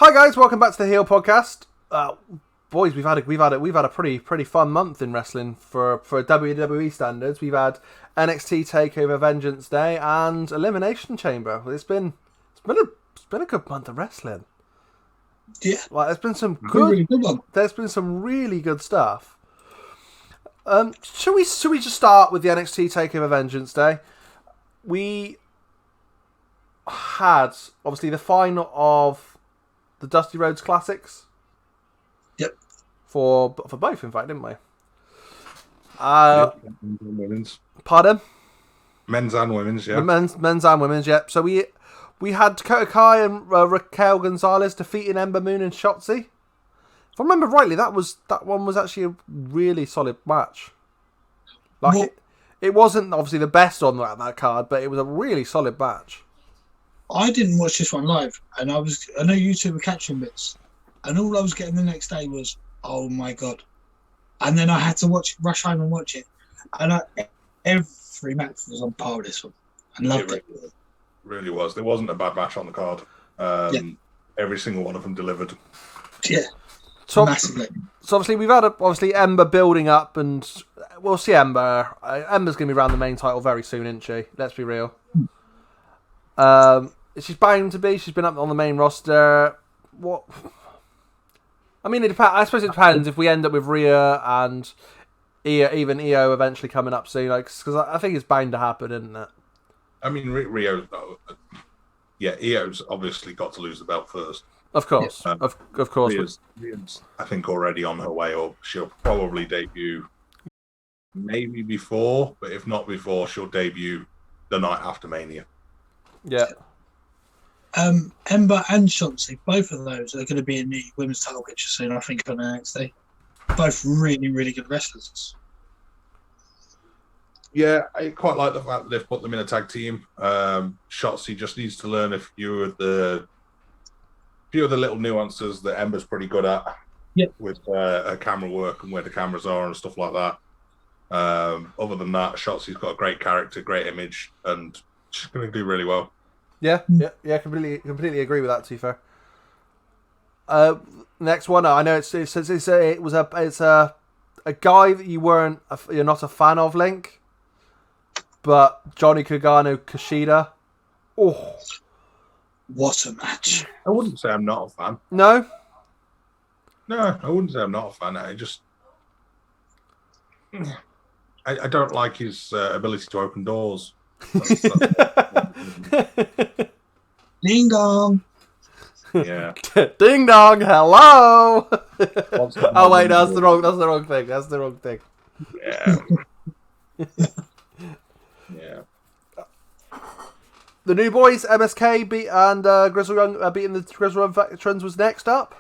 Hi guys, welcome back to the Heel Podcast. Boys, we've had a pretty fun month in wrestling for WWE standards. We've had NXT Takeover Vengeance Day and Elimination Chamber. It's been a good month of wrestling. Yeah, like there's been some really good one. There's been some really good stuff. Should we just start with the NXT Takeover Vengeance Day? We had obviously the final of the Dusty Rhodes Classics. Yep. For both, in fact, didn't we? Women's. Pardon? Men's and women's, yeah. Men's and women's, yep. So we had Dakota Kai and Raquel Gonzalez defeating Ember Moon and Shotzi. If I remember rightly, that one was actually a really solid match. It wasn't obviously the best on that card, but it was a really solid match. I didn't watch this one live, and I know you two were catching bits, and all I was getting the next day was, oh my god! And then I had to rush home and watch it, and every match was on par with this one. I loved it. Really was. There wasn't a bad match on the card. Every single one of them delivered. Yeah. Massively. So obviously we've had Ember building up, and we'll see Ember. Ember's going to be around the main title very soon, isn't she? Let's be real. She's bound to be. She's been up on the main roster. What? I mean, I suppose it depends if we end up with Rhea and even EO eventually coming up soon. Because I think it's bound to happen, isn't it? I mean, EO's obviously got to lose the belt first. Of course, of course. Rhea's, I think, already on her way up. She'll probably debut maybe before, but if not before, she'll debut the night after Mania. Yeah. Ember and Shotzi, both of those are going to be in the women's title picture soon, I think, on NXT. Both really, really good wrestlers. Yeah, I quite like the fact that they've put them in a tag team. Shotzi just needs to learn a few of the little nuances that Ember's pretty good at. Yep. With her camera work and where the cameras are and stuff like that. Other than that, Shotzi's got a great character, great image, and she's going to do really well. Yeah, completely agree with that. To be fair. Next one, I know it's a guy that you're not a fan of, Link, but Johnny Gargano Kushida. Oh, what a match! I wouldn't say I'm not a fan. No, I wouldn't say I'm not a fan. I don't like his ability to open doors. Ding dong. Yeah. Ding dong. Hello. Oh wait, that's the wrong thing. Yeah. Yeah. The New Boys, MSK Grizzle Young beating the Grizzle Young Veterans was next up.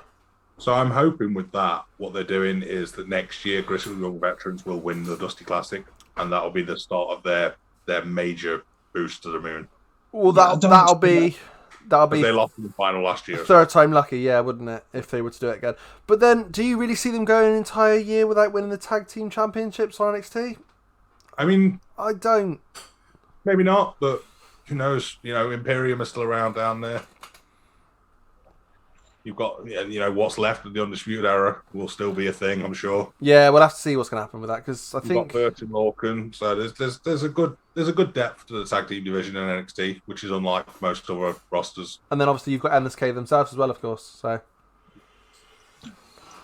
So I'm hoping with that, what they're doing is that next year Grizzle Young Veterans will win the Dusty Classic, and that'll be the start of their major boost to the moon. Well, that'll be they lost in the final last year. Third time lucky, yeah, wouldn't it? If they were to do it again. But then, do you really see them going an entire year without winning the tag team championships on NXT? I mean, I don't. Maybe not, but who knows? Imperium is still around down there. You've got, what's left of the Undisputed Era will still be a thing, I'm sure. Yeah, we'll have to see what's going to happen with that, because I think you've got Burton Lorcan, so there's a good depth to the tag team division in NXT, which is unlike most other rosters. And then obviously you've got MSK themselves as well, of course. So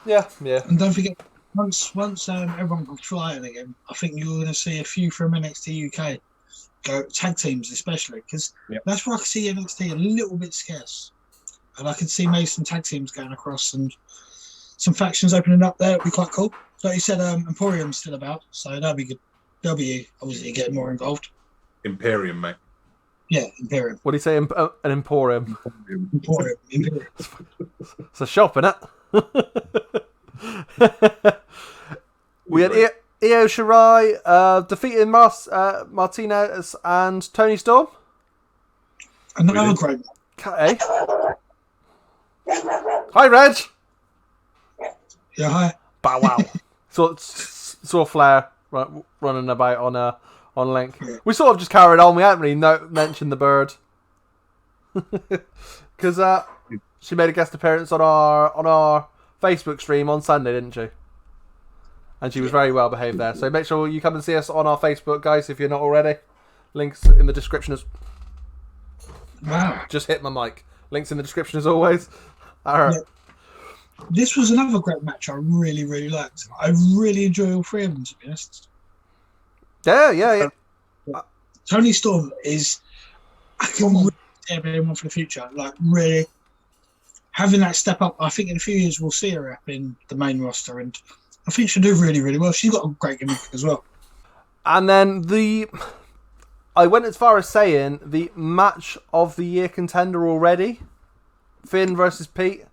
yeah. And don't forget, once everyone goes flying again, I think you're going to see a few from NXT UK go tag teams, especially because that's where I can see NXT a little bit scarce. And I can see maybe some tag teams going across and some factions opening up there. It'd be quite cool. Like you said, Emporium's still about, so that'd be good. They'll be obviously getting more involved. Imperium, mate. Yeah, Imperium. What do you say? An Emporium? Imperium. It's a shop, innit? We had Io Shirai defeating Martinez and Tony Storm. Another great. Okay. Hi, Reg. Yeah, hi. Bow wow. Saw Flair running about on Link. We sort of just carried on. We haven't really mentioned the bird. Because She made a guest appearance on our Facebook stream on Sunday, didn't she? And she was very well behaved there. So make sure you come and see us on our Facebook, guys, if you're not already. Links in the description. Wow. Just hit my mic. Links in the description as always. Yeah. This was another great match I really, really liked. I really enjoy all three of them, to be honest. Yeah. Tony Storm is... I can really see everyone for the future. Like, really having that step up. I think in a few years we'll see her up in the main roster, and I think she'll do really, really well. She's got a great gimmick as well. And then I went as far as saying the match of the year contender already. Finn versus Pete.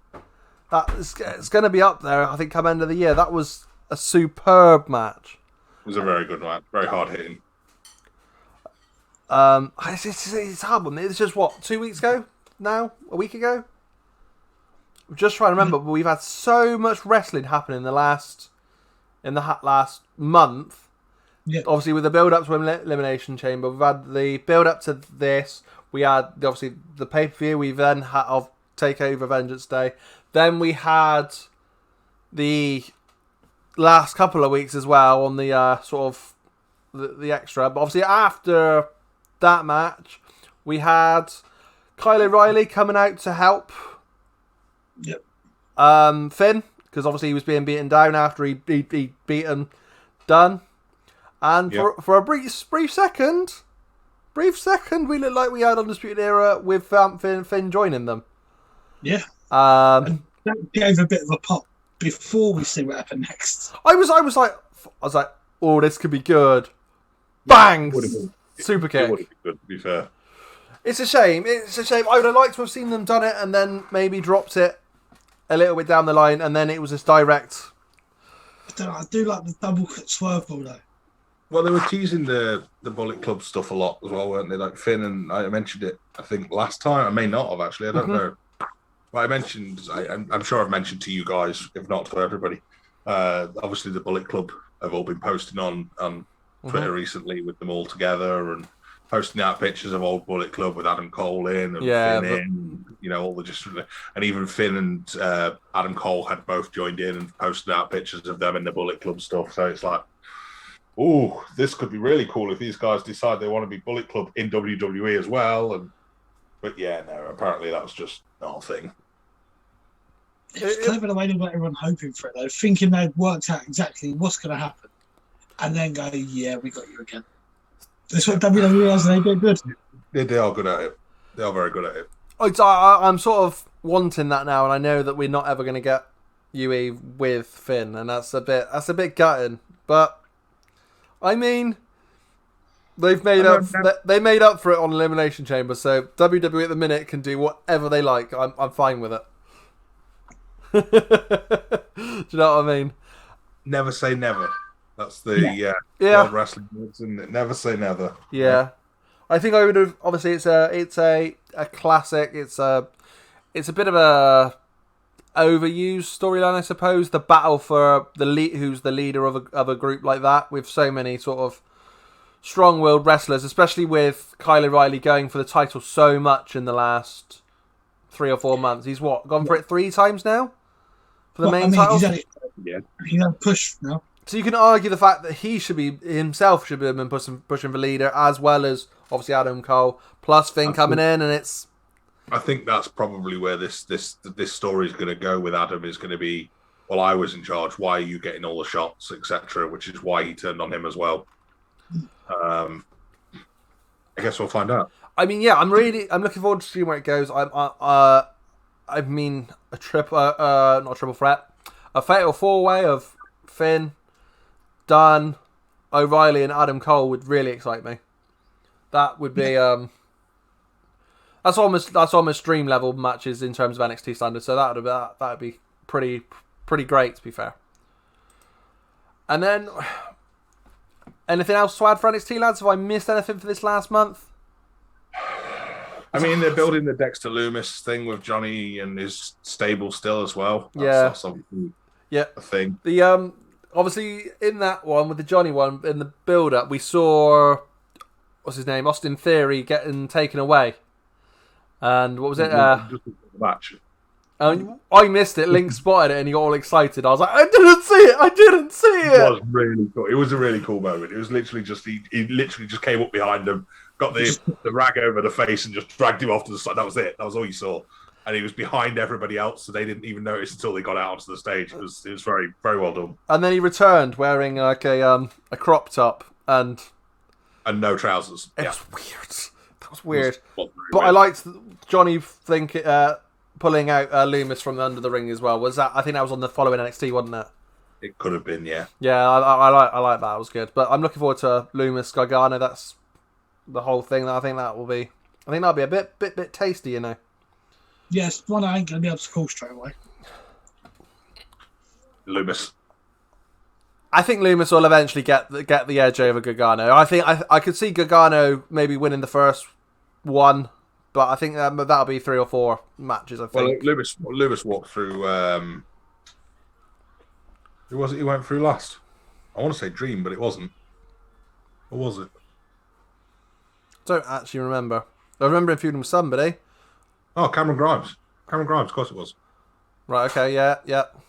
It's going to be up there, I think, come end of the year. That was a superb match. It was a very good match. Very hard hitting. It's hard one. It's just, 2 weeks ago now? A week ago? I'm just trying to remember, but we've had so much wrestling happen in the last month. Yeah. Obviously, with the build-up to Elimination Chamber, we've had the build-up to this. We had, obviously, the pay-per-view. We then had of TakeOver Vengeance Day. Then we had the last couple of weeks as well on the sort of the extra. But obviously, after that match, we had Kyle O'Reilly coming out to help. Yep. Finn, because obviously he was being beaten down after he beaten Dunn. And for a brief second, we looked like we had Undisputed Era with Finn joining them. Yeah. And that gave a bit of a pop before we see what happened next. I was like, oh, this could be good. Bang! Super kick. It would have been good, to be fair. It's a shame. I would have liked to have seen them done it and then maybe dropped it a little bit down the line, and then it was just direct. I do like the double swerve ball though. Well, they were teasing the Bullet Club stuff a lot as well, weren't they? Like Finn, and I mentioned it, I think, last time. I may not have, actually. I don't know. But I mentioned, I'm sure I've mentioned to you guys, if not to everybody, obviously the Bullet Club have all been posting on Twitter recently with them all together and posting out pictures of old Bullet Club with Adam Cole in and Finn in, all the and even Finn and Adam Cole had both joined in and posted out pictures of them in the Bullet Club stuff. So it's like, oh, this could be really cool if these guys decide they want to be Bullet Club in WWE as well. But yeah, no, apparently that was just not a thing. It's clever the way they got everyone hoping for it, though, thinking they'd worked out exactly what's going to happen, and then go, yeah, we got you again. That's what WWE has, and they do good. They are good at it. They are very good at it. I'm sort of wanting that now, and I know that we're not ever going to get UE with Finn, and that's a bit gutting. But I mean, they made up for it on Elimination Chamber, so WWE at the minute can do whatever they like. I'm fine with it. Do you know what I mean? Never say never. That's the old wrestling words, isn't it? Never say never. Yeah. I think I would have. Obviously, it's a classic. It's a bit of a overused storyline, I suppose. The battle for the who's the leader of a group like that, with so many sort of strong-willed wrestlers, especially with Kyle O'Reilly going for the title so much in the last 3 or 4 months. He's gone for it 3 times now for the main title. He's had a push now. So you can argue the fact that he should be himself should have been pushing for leader, as well as obviously Adam Cole plus Finn coming in, and it's. I think that's probably where this story is going to go. With Adam is going to be, well, I was in charge. Why are you getting all the shots, etc.? Which is why he turned on him as well. I guess we'll find out. I mean, yeah, I'm looking forward to seeing where it goes. Not a triple threat, a fatal 4-way of Finn, Dunn, O'Reilly, and Adam Cole would really excite me. That would be that's almost dream level matches in terms of NXT standards. So that would be pretty great, to be fair. And then anything else to add for NXT, lads? Have I missed anything for this last month? I mean, they're building the Dexter Loomis thing with Johnny and his stable still as well. That's obviously a thing. The obviously in that one with the Johnny one in the build up, we saw what's his name, Austin Theory getting taken away, and what was it? Just the match. I missed it. Link spotted it and he got all excited. I was like, I didn't see it. It was really cool. It was a really cool moment. It was literally just he literally just came up behind him, got the rag over the face, and just dragged him off to the side. That was it. That was all you saw. And he was behind everybody else, so they didn't even notice until they got out onto the stage. It was very, very well done. And then he returned wearing like a crop top and no trousers. It was weird. That was weird. But I liked Johnny pulling out Loomis from under the ring as well. Was that? I think that was on the following NXT, wasn't it? It could have been, yeah. Yeah, I like that. It was good. But I'm looking forward to Loomis Gargano. That's the whole thing. I think that'll be a bit tasty, you know. Yes, one I ain't gonna be able to call straight away. Loomis. I think Loomis will eventually get the edge over Gargano. I think I could see Gargano maybe winning the first one, but I think that'll be 3 or 4 matches. I think. Well, Loomis walked through. Who was it he went through last? I want to say Dream, but it wasn't. Or was it? Don't actually remember. I remember him feuding with somebody. Oh, Cameron Grimes. Cameron Grimes, of course it was. Right, okay, yeah.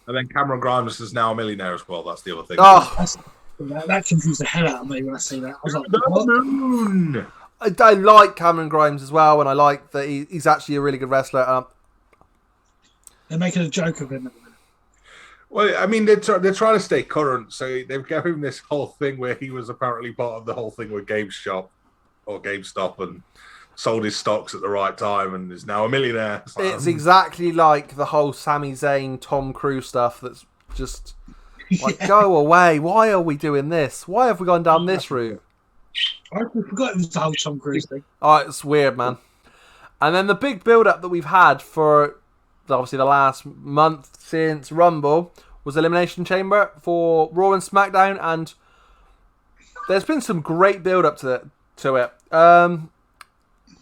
And then Cameron Grimes is now a millionaire as well. That's the other thing. Oh, that confused the hell out of me when I see that. I was like, Moon. I like Cameron Grimes as well, and I like that he's actually a really good wrestler. They're making a joke of him at the minute. Well, I mean, they're trying to stay current, so they've given him this whole thing where he was apparently part of the whole thing with GameStop or GameStop and sold his stocks at the right time and is now a millionaire. It's exactly like the whole Sami Zayn, Tom Cruise stuff that's just like, go away. Why are we doing this? Why have we gone down this route? I forgot it was the whole Tom Cruise thing. Oh, it's weird, man. And then the big build-up that we've had for obviously the last month since Rumble was Elimination Chamber for Raw and SmackDown, and there's been some great build-up to it.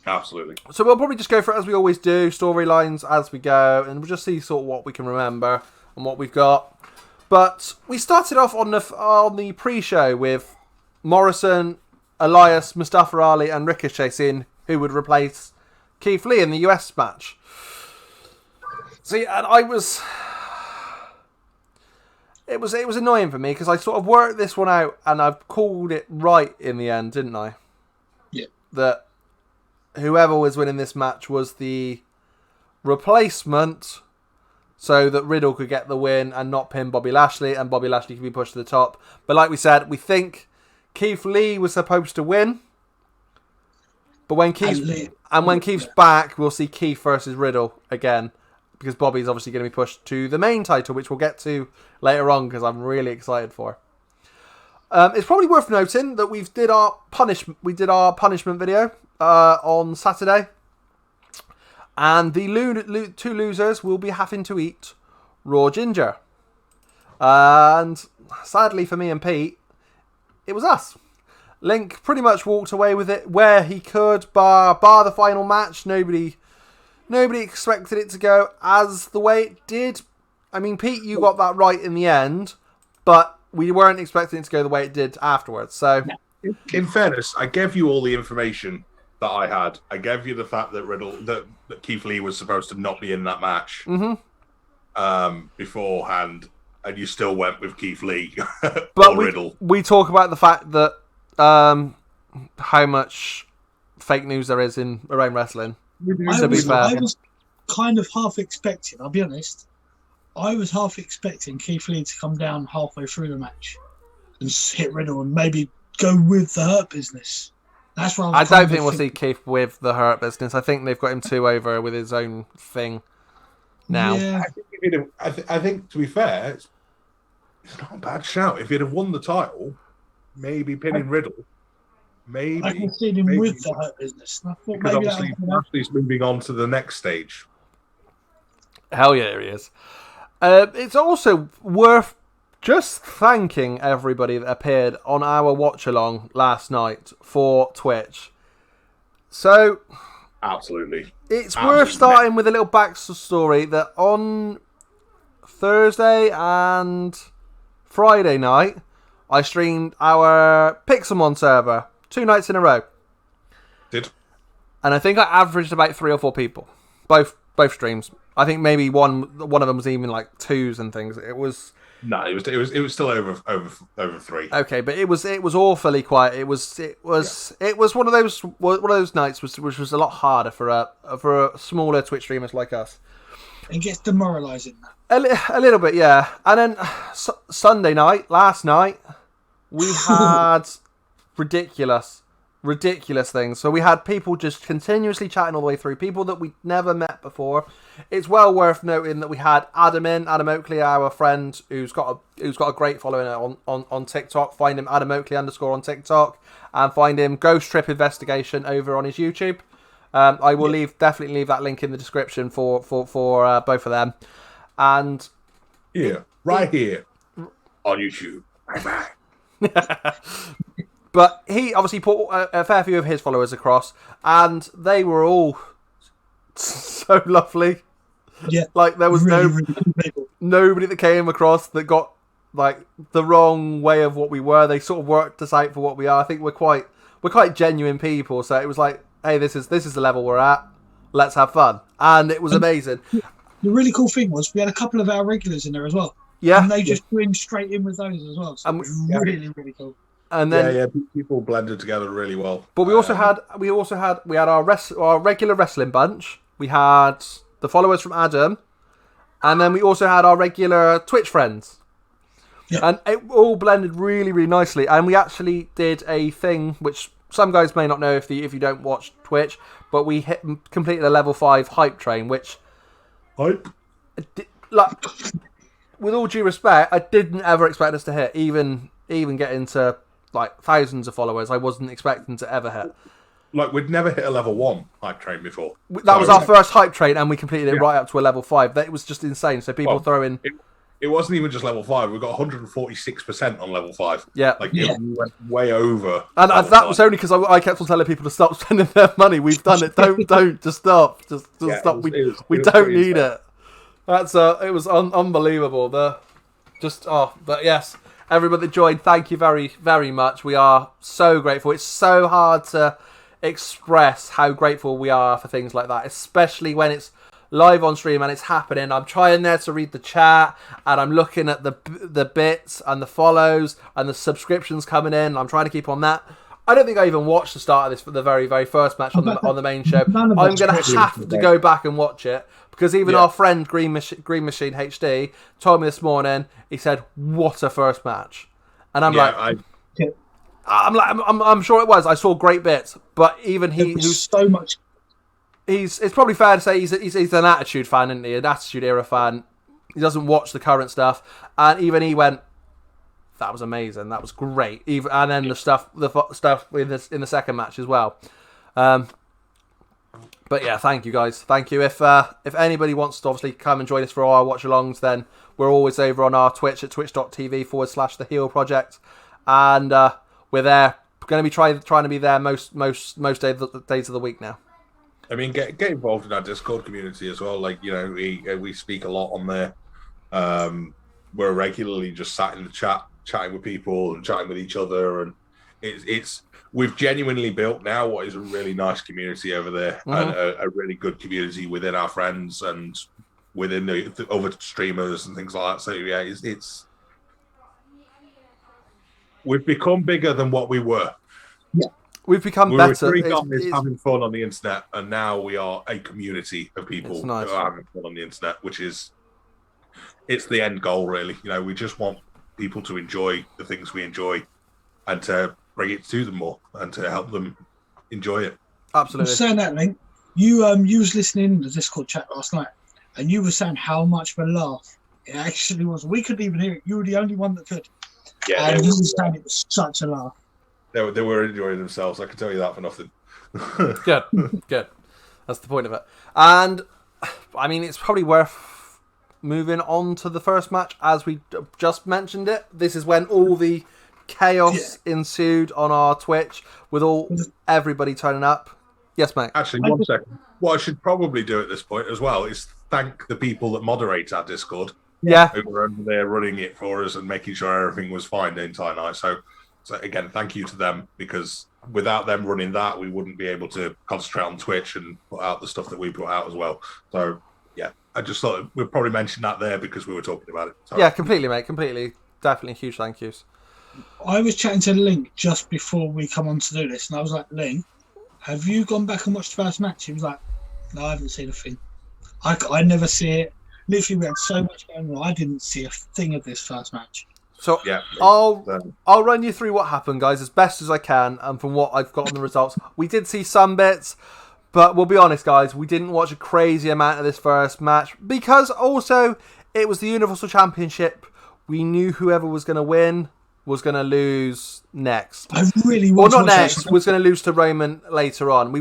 Absolutely. So we'll probably just go for it as we always do, storylines as we go, and we'll just see sort of what we can remember and what we've got. But we started off on the pre-show with Morrison, Elias, Mustafa Ali, and Ricochet seeing who would replace Keith Lee in the US match. See, and it was annoying for me because I sort of worked this one out and I've called it right in the end, didn't I? Yeah. That whoever was winning this match was the replacement so that Riddle could get the win and not pin Bobby Lashley, and Bobby Lashley could be pushed to the top. But like we said, we think Keith Lee was supposed to win. But when Keith's back, we'll see Keith versus Riddle again, because Bobby's obviously going to be pushed to the main title, which we'll get to later on because I'm really excited for. It's probably worth noting that we did our punishment video on Saturday, and the 2 losers will be having to eat raw ginger. And sadly for me and Pete, it was us. Link pretty much walked away with it where he could, bar the final match. Nobody expected it to go as the way it did. I mean, Pete, you got that right in the end, but we weren't expecting it to go the way it did afterwards. So, in fairness, I gave you all the information that I had. I gave you the fact that that Keith Lee was supposed to not be in that match beforehand, and you still went with Keith Lee or Riddle. We talk about the fact that how much fake news there is around wrestling. I was kind of half expecting, I'll be honest, I was half expecting Keith Lee to come down halfway through the match and hit Riddle and maybe go with the Hurt Business. That's what I don't think we'll see Keith with the Hurt Business. I think they've got him 2 over with his own thing now. Yeah. I think to be fair, it's not a bad shout. If he'd have won the title, maybe pinning Riddle. Maybe I can see him with the Hurt Business. I thought because obviously Lashley's moving on to the next stage. Hell yeah, he is. It's also worth just thanking everybody that appeared on our watch-along last night for Twitch. So, absolutely. It's worth starting with a little backstory that on Thursday and Friday night, I streamed our Pixelmon server 2 nights in a row. Did. And I think I averaged about 3 or 4 people. Both streams. I think maybe one of them was even like 2s and things. It was. No, it was still over 3. Okay, but it was awfully quiet. It was one of those nights which was a lot harder for a smaller Twitch streamers like us. It gets demoralising. A little bit, yeah. And then Sunday night, last night, we had ridiculous things. So we had people just continuously chatting all the way through, people that we'd never met before. It's well worth noting that we had Adam Oakley, our friend, who's got a great following on TikTok. Find him Adam Oakley _ on TikTok, and find him Ghost Trip Investigation over on his YouTube. I will definitely leave that link in the description for both of them. And right here on YouTube. Bye. But he obviously put a fair few of his followers across, and they were all so lovely. Yeah, like there was really nobody that came across that got like the wrong way of what we were. They sort of worked us out for what we are. I think we're quite genuine people. So it was like, hey, this is the level we're at. Let's have fun, and it was amazing. The really cool thing was we had a couple of our regulars in there as well. Yeah, and they just went straight in with those as well. So it was really cool. And then people blended together really well. But we also had our regular wrestling bunch. We had the followers from Adam, and then we also had our regular Twitch friends. Yeah. And it all blended really, really nicely. And we actually did a thing which some guys may not know if you don't watch Twitch, but we completed a level 5 hype train, which hype. Like, with all due respect, I didn't ever expect us to hit even get into like thousands of followers. I wasn't expecting to ever hit. Like, we'd never hit a level 1 hype train before. That was our first hype train, and we completed it right up to a level 5. That was just insane. So people throw in. It wasn't even just level 5. We got 146% on level 5. Yeah, it went way over. And that was only because I kept on telling people to stop spending their money. We've done it. Don't just stop. Just stop. We don't need it. It was unbelievable. But yes. Everybody that joined, thank you very, very much. We are so grateful. It's so hard to express how grateful we are for things like that, especially when it's live on stream and it's happening. I'm trying there to read the chat, and I'm looking at the bits and the follows and the subscriptions coming in. I'm trying to keep on that. I don't think I even watched the start of this for the very, very first match on the main show. I'm going to have to go back and watch it. Because even our friend Green Machine HD told me this morning. He said, "What a first match!" And I'm I'm sure it was. I saw great bits, but even who's so much. It's probably fair to say he's an Attitude fan, isn't he? An Attitude Era fan. He doesn't watch the current stuff, and even he went, "That was amazing. That was great." And then the stuff in the second match as well. But yeah, thank you guys. Thank you. If anybody wants to obviously come and join us for our watch-alongs, then we're always over on our Twitch at twitch.tv/The Heel Project, and we're there. Going to be trying to be there most days of the week now. I mean, get involved in our Discord community as well. Like, we speak a lot on there. We're regularly just sat in the chat, chatting with people and chatting with each other, and we've genuinely built now what is a really nice community over there, and a really good community within our friends and within the other streamers and things like that. So yeah, it's we've become bigger than what we were. Yeah, we've become better. We were 3 guys having fun on the internet, and now we are a community of people who are having fun on the internet, which is it's the end goal, really. We just want people to enjoy the things we enjoy, and to bring it to them more and to help them enjoy it. Absolutely. Saying that, Link, you was listening to the Discord chat last night, and you were saying how much of a laugh it actually was. We couldn't even hear it. You were the only one that could. Yeah, and you were saying it was such a laugh. They were enjoying themselves. I can tell you that for nothing. Good. That's the point of it. And I mean, it's probably worth moving on to the first match, as we just mentioned it. This is when all the chaos ensued on our Twitch with everybody turning up. Yes, mate. Actually, 1 second. What I should probably do at this point as well is thank the people that moderate our Discord. Yeah. Who were over there running it for us and making sure everything was fine the entire night. So again, thank you to them, because without them running that, we wouldn't be able to concentrate on Twitch and put out the stuff that we put out as well. So Yeah, I just thought we'd probably mention that there because we were talking about it. Sorry. Yeah, completely, mate. Completely. Definitely huge thank yous. I was chatting to Link just before we come on to do this, and I was like, Link, have you gone back and watched the first match? He was like, no, I haven't seen a thing. I never see it. Literally, we had so much going on. I didn't see a thing of this first match. So yeah, I'll run you through what happened, guys, as best as I can, and from what I've got on the results. We did see some bits, but we'll be honest, guys, we didn't watch a crazy amount of this first match because also it was the Universal Championship. We knew whoever was going to win was going to lose next. I really want to not next. Was going to lose to Roman later on.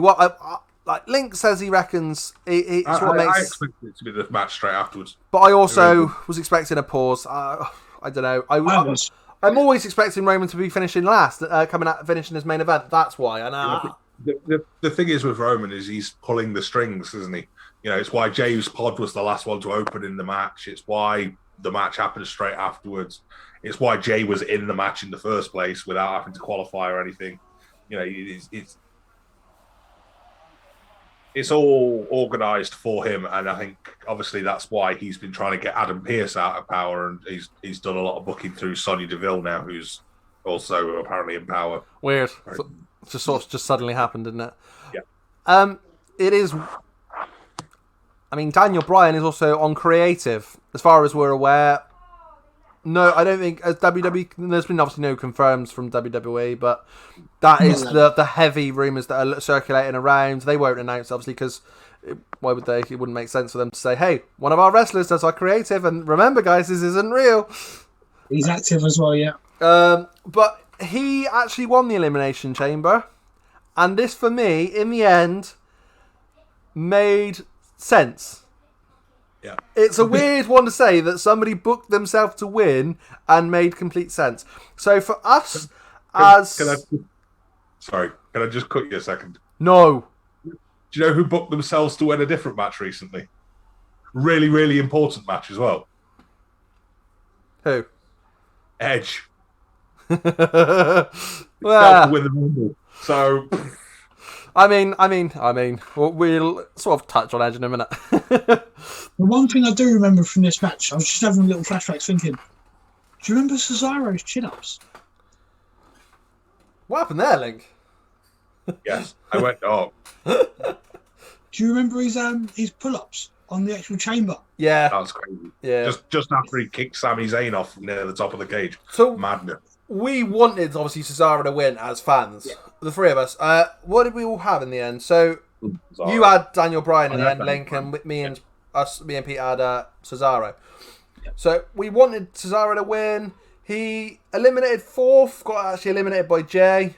Like Link says, he reckons I expected it to be the match straight afterwards. But I also was expecting a pause. I don't know. I'm always expecting Roman to be finishing last, finishing his main event. That's why. The thing is with Roman is he's pulling the strings, isn't he? You know, it's why Jay's pod was the last one to open in the match. It's why the match happened straight afterwards. It's why Jay was in the match in the first place without having to qualify or anything. You know, it's all organised for him, and I think obviously that's why he's been trying to get Adam Pearce out of Power, and he's done a lot of booking through Sonya Deville now, who's also apparently in Power. Weird. Just suddenly happened, didn't it? Yeah. It is. I mean, Daniel Bryan is also on creative, as far as we're aware. No, I don't think as WWE. There's been obviously no confirms from WWE, but that is the heavy rumours that are circulating around. They won't announce obviously because why would they? It wouldn't make sense for them to say, "Hey, one of our wrestlers does our creative." And remember, guys, this isn't real. He's active as well, yeah. But he actually won the Elimination Chamber, and this for me, in the end, made sense. Yeah. It's a weird one to say that somebody booked themselves to win and made complete sense. So for us, can I just cut you a second? No. Do you know who booked themselves to win a different match recently? Really, really important match as well. Who? Edge. Well, win the Rumble. So. I mean, we'll sort of touch on Edge in a minute. The one thing I do remember from this match, I was just having little flashbacks thinking, do you remember Cesaro's chin-ups? What happened there, Link? Yes, I went, oh. Do you remember his pull-ups on the actual chamber? Yeah. That was crazy. Yeah. Just after he kicked Sami Zayn off near the top of the cage. So, madness. We wanted, obviously, Cesaro to win as fans. Yeah. The three of us. What did we all have in the end? So, you had Daniel Bryan in the end, Link, and me and Pete had Cesaro. Yeah. So, we wanted Cesaro to win. He eliminated fourth, got actually eliminated by Jay.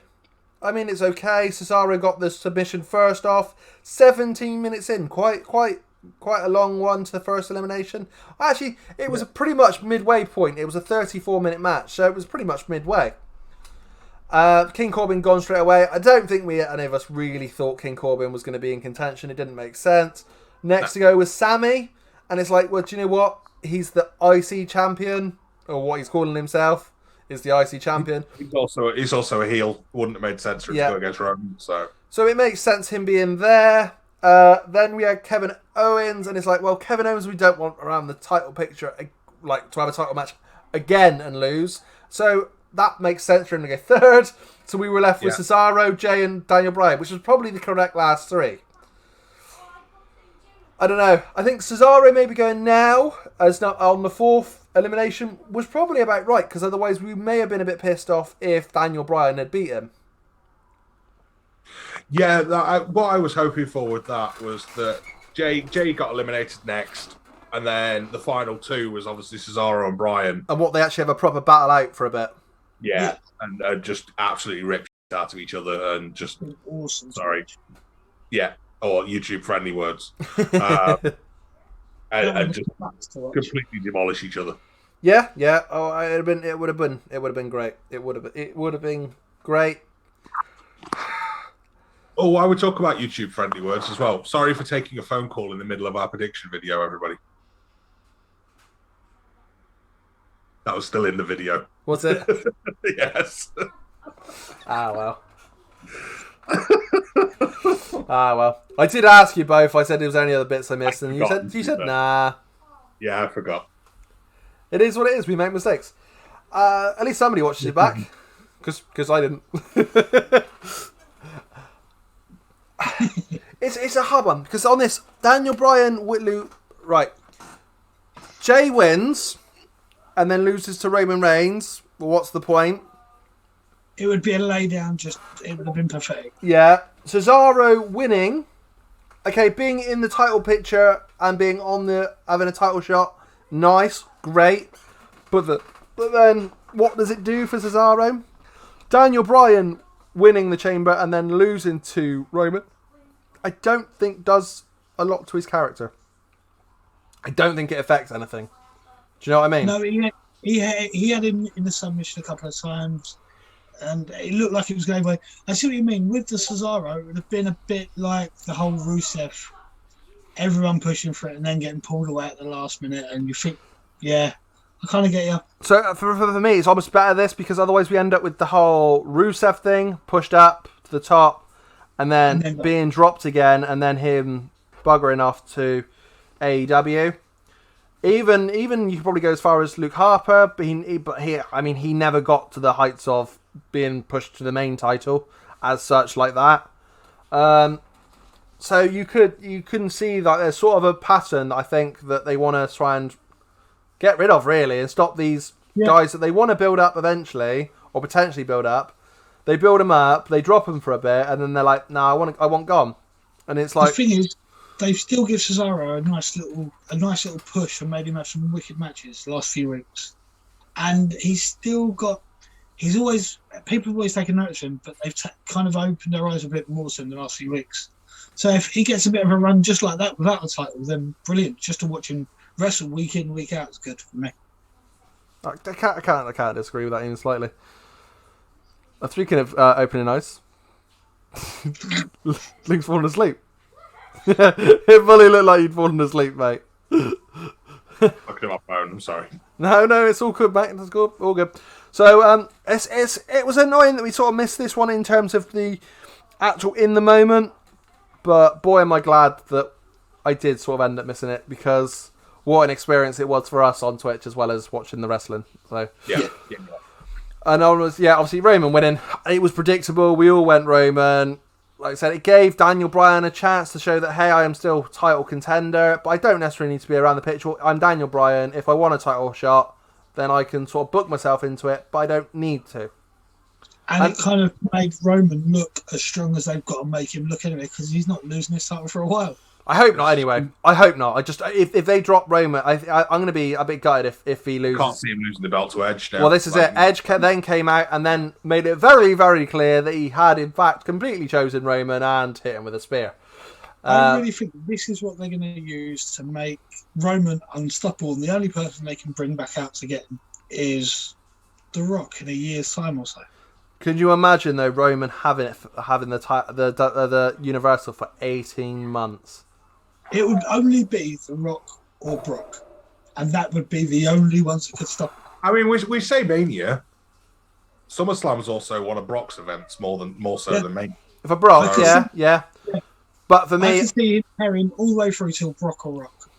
I mean, it's okay. Cesaro got the submission first off. 17 minutes in. Quite a long one to the first elimination. Actually, it was a pretty much midway point. It was a 34-minute match, so it was pretty much midway. King Corbin gone straight away. I don't think any of us really thought King Corbin was going to be in contention. It didn't make sense. Next to go was Sammy, and it's like, well, do you know what? He's the IC champion, or what he's calling himself is the IC champion. He's also a heel. Wouldn't have made sense for him to go against Roman. So it makes sense him being there. Then we had Kevin Owens, and it's like, well, Kevin Owens we don't want around the title picture, like to have a title match again and lose. So that makes sense for him to go third. So we were left with Cesaro, Jay, and Daniel Bryan, which was probably the correct last three. I don't know. I think Cesaro maybe going now as not on the fourth elimination was probably about right, because otherwise we may have been a bit pissed off if Daniel Bryan had beat him. Yeah, what I was hoping for with that was that Jay got eliminated next, and then the final two was obviously Cesaro and Bryan. And what, they actually have a proper battle out for a bit. Yeah. And just absolutely rip out of each other and just... Awesome. Sorry. Yeah, or YouTube-friendly words. and just completely demolish each other. Yeah. Oh, it would have been great. It would have been great. Oh, I would talk about YouTube-friendly words as well. Sorry for taking a phone call in the middle of our prediction video, everybody. That was still in the video. Was it? Yes. Ah, well. Well, I did ask you both. I said there was any other bits I missed, and you said nah. Yeah, I forgot. It is what it is. We make mistakes. At least somebody watches it back, because I didn't. It's a hard one because on this Daniel Bryan Whitlow, right? Jay wins, and then loses to Roman Reigns. Well, what's the point? It would be a laydown. It would have been pathetic. Yeah, Cesaro winning. Okay, being in the title picture and being having a title shot, nice, great. But then what does it do for Cesaro? Daniel Bryan winning the Chamber and then losing to Roman, I don't think does a lot to his character. I don't think it affects anything. Do you know what I mean? No, he had him in the submission a couple of times, and it looked like it was going away. I see what you mean. With the Cesaro, it would have been a bit like the whole Rusev, everyone pushing for it and then getting pulled away at the last minute, and you think, yeah, I kind of get you. So for me, it's almost better this because otherwise we end up with the whole Rusev thing pushed up to the top, and then being dropped again, and then him buggering off to AEW. Even you could probably go as far as Luke Harper, but he never got to the heights of being pushed to the main title as such like that. So you couldn't see that there's sort of a pattern that I think that they want to try and get rid of really and stop these guys that they want to build up eventually or potentially build up. They build them up, they drop them for a bit, and then they're like, "No, I want gone." And it's like the thing is, they still give Cesaro a nice little push and made him have some wicked matches the last few weeks, and people have always taken notice of him, but they've kind of opened their eyes a bit more to him the last few weeks. So if he gets a bit of a run just like that without a title, then brilliant. Just to watch him wrestle week in, week out is good for me. I can't disagree with that even slightly. Speaking of opening eyes, Luke's fallen asleep. It fully looked like you'd fallen asleep, mate. Looking at my phone, I'm sorry. No, it's all good, mate. It's good, all good. So it was annoying that we sort of missed this one in terms of the actual in the moment, but boy, am I glad that I did sort of end up missing it because what an experience it was for us on Twitch as well as watching the wrestling. So yeah. And obviously Roman winning. It was predictable. We all went Roman. Like I said, it gave Daniel Bryan a chance to show that, hey, I am still title contender, but I don't necessarily need to be around the picture. I'm Daniel Bryan. If I want a title shot, then I can sort of book myself into it, but I don't need to. And it kind of made Roman look as strong as they've got to make him look anyway, because he's not losing his title for a while. I hope not, anyway. I hope not. If they drop Roman, I'm going to be a bit gutted if he loses. Can't see him losing the belt to Edge now. Well, this is it. Edge then came out and then made it very, very clear that he had, in fact, completely chosen Roman and hit him with a spear. I really think this is what they're going to use to make Roman unstoppable. And the only person they can bring back out to get him is The Rock in a year's time or so. Could you imagine, though, Roman having the Universal for 18 months? It would only be The Rock or Brock, and that would be the only ones that could stop him. I mean, we say Mania. SummerSlam's also one of Brock's events more so than Mania. For Brock, yeah. But for me, I can see him carrying all the way through till Brock or Rock.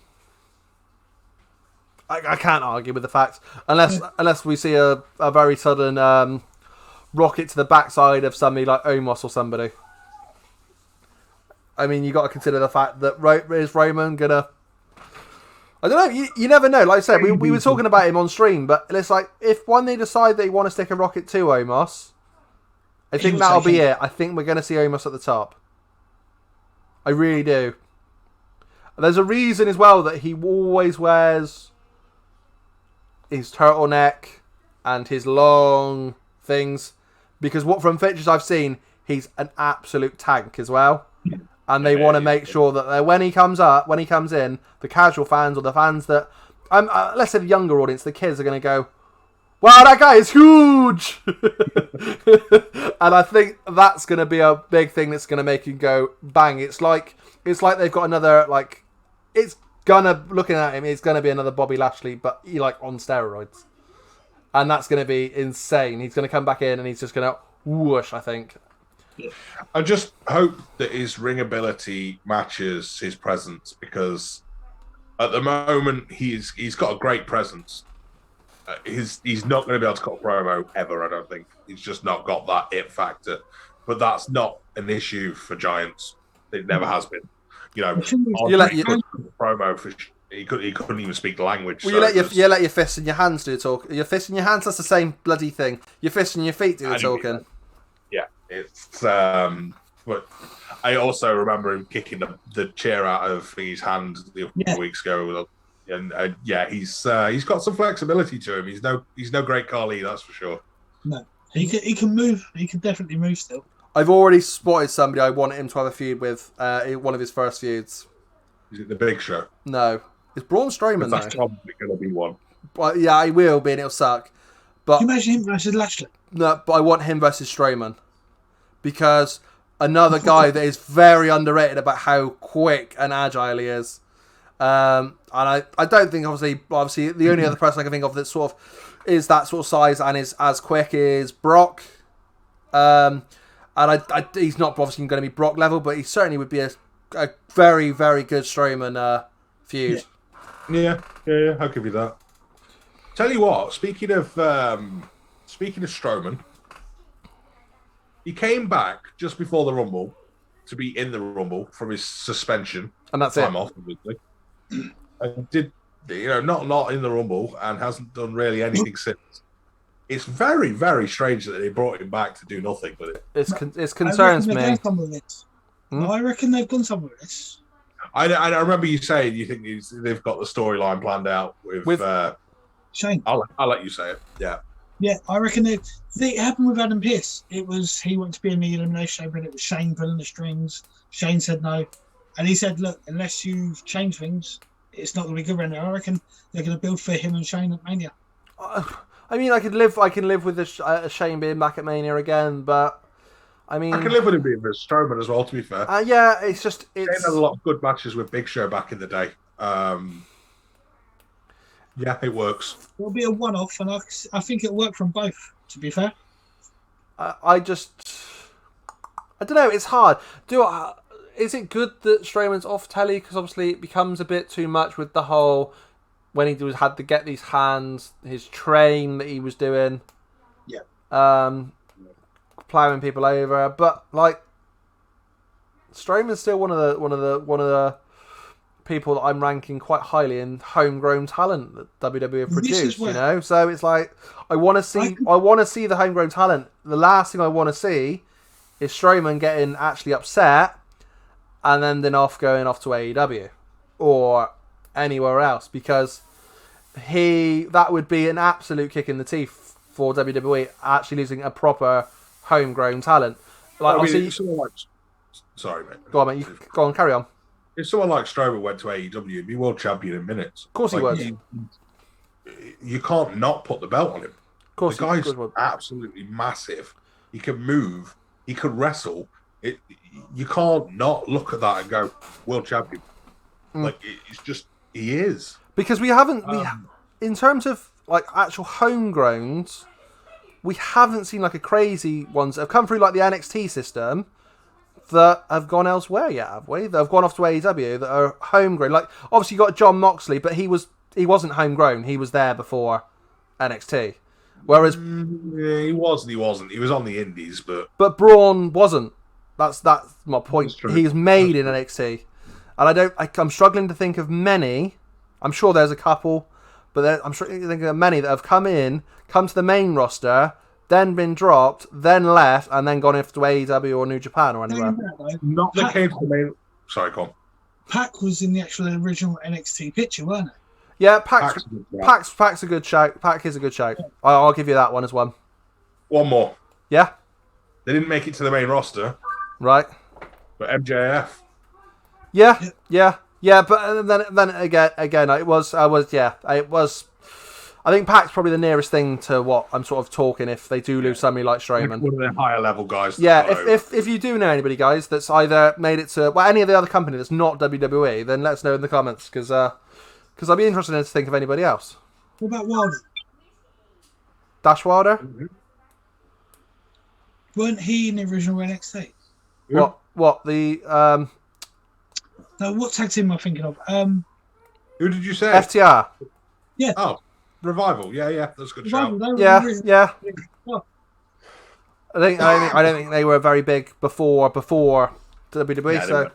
I can't argue with the facts unless we see a very sudden rocket to the backside of somebody like Omos or somebody. I mean, you got to consider the fact that is Roman gonna? I don't know. You never know. Like I said, we were talking about him on stream, but it's like if they decide they want to stick a rocket to Omos, I think that'll be it. I think we're going to see Omos at the top. I really do. There's a reason as well that he always wears his turtleneck and his long things, because from pictures I've seen, he's an absolute tank as well. And they want to make sure that when he comes in, the casual fans or the fans that, let's say the younger audience, the kids are going to go, wow, that guy is huge! And I think that's going to be a big thing that's going to make you go, bang. It's like they've got another, looking at him, it's going to be another Bobby Lashley, but on steroids. And that's going to be insane. He's going to come back in and he's just going to whoosh, I think. I just hope that his ring ability matches his presence, because at the moment he's got a great presence. He's not going to be able to cut a promo ever. I don't think he's just not got that it factor. But that's not an issue for Giants. It never has been. You know, promo for he couldn't even speak the language. Well, so you let your fists and your hands do the talk. Your fists and your hands, that's the same bloody thing. Your fists and your feet do the talking. Yeah, it's but I also remember him kicking the chair out of his hand a couple weeks ago, and he's got some flexibility to him. He's no great Carly, that's for sure. No, he can move. He can definitely move still. I've already spotted somebody I want him to have a feud with. One of his first feuds. Is it the Big Show? No, it's Braun Strowman. That's probably going to be one. But yeah, he will be, and it'll suck. But can you imagine him versus Lashley? No, but I want him versus Strowman, because another guy that is very underrated about how quick and agile he is. And I don't think obviously the only other person I can think of that sort of is that sort of size and is as quick is Brock. And he's not obviously going to be Brock level, but he certainly would be a very, very good Strowman feud. Yeah, I'll give you that. Tell you what, speaking of Strowman, he came back just before the Rumble to be in the Rumble from his suspension. And that's time off, obviously. And did not in the Rumble and hasn't done really anything since. It's very, very strange that they brought him back to do nothing with it. It concerns me. I reckon they've done some of this. I remember you saying you think they've got the storyline planned out with Shane. I'll let you say it. Yeah. Yeah, I reckon it happened with Adam Pearce. He wanted to be in the Elimination Chamber, and it was Shane pulling the strings. Shane said no, and he said, "Look, unless you change things, it's not going to be good right now." I reckon they're going to build for him and Shane at Mania. I mean, I can live with Shane being back at Mania again, but I mean, I can live with him being with Strowman as well. To be fair, yeah, it's Shane had a lot of good matches with Big Show back in the day. Yeah, it works. It'll be a one-off, and I think it'll work from both, to be fair. I don't know, it's hard. Is it good that Strowman's off telly? Because obviously it becomes a bit too much with the whole, when he had to get these hands, his train that he was doing. Yeah. Plowing people over. But, like, Strowman's still one of the people that I'm ranking quite highly in homegrown talent that WWE have produced, So it's like I want to see the homegrown talent. The last thing I want to see is Strowman getting actually upset and then going off to AEW or anywhere else, because that would be an absolute kick in the teeth for WWE, actually losing a proper homegrown talent. Like, sorry, mate. Go on, mate. Go on, carry on. If someone like Strowman went to AEW, he'd be world champion in minutes. Of course he would. You can't not put the belt on him. Of course, the guy's absolutely massive. He can move. He can wrestle. You can't not look at that and go, world champion. Like, it's just, he is. Because we haven't, in terms of like actual homegrowns, we haven't seen like a crazy ones that have come through like the NXT system that have gone elsewhere yet, have we? That have gone off to AEW that are homegrown. Like, obviously you got John Moxley, but he wasn't homegrown. He was there before NXT. Whereas he wasn't. He was on the indies, but Braun wasn't. That's my point. He's made in NXT, and I'm struggling to think of many. I'm sure there's a couple, but I'm thinking of many that have come to the main roster, then been dropped, then left, and then gone off to AEW or New Japan or anywhere. Not the case for me. Sorry, go on. Pac was in the actual original NXT picture, weren't it? Yeah, Pac's a good shout. Pac is a good shout. I'll give you that one as one. One more. Yeah? They didn't make it to the main roster. Right. But MJF. Yeah, but then again, it was. I think Pac's probably the nearest thing to what I'm sort of talking if they do lose somebody like Strowman. One of the higher level guys. Yeah, if you do know anybody, guys, that's either made it to any of the other company that's not WWE, then let us know in the comments, because I'd be interested to think of anybody else. What about Wilder? Dash Wilder? Mm-hmm. weren't he in the original NXT? Yeah. What the No, what tag team am I thinking of? Who did you say? FTR? Yeah. Oh, Revival. Yeah, that's a good shout. Yeah. I don't think they were very big before WWE. Yeah, so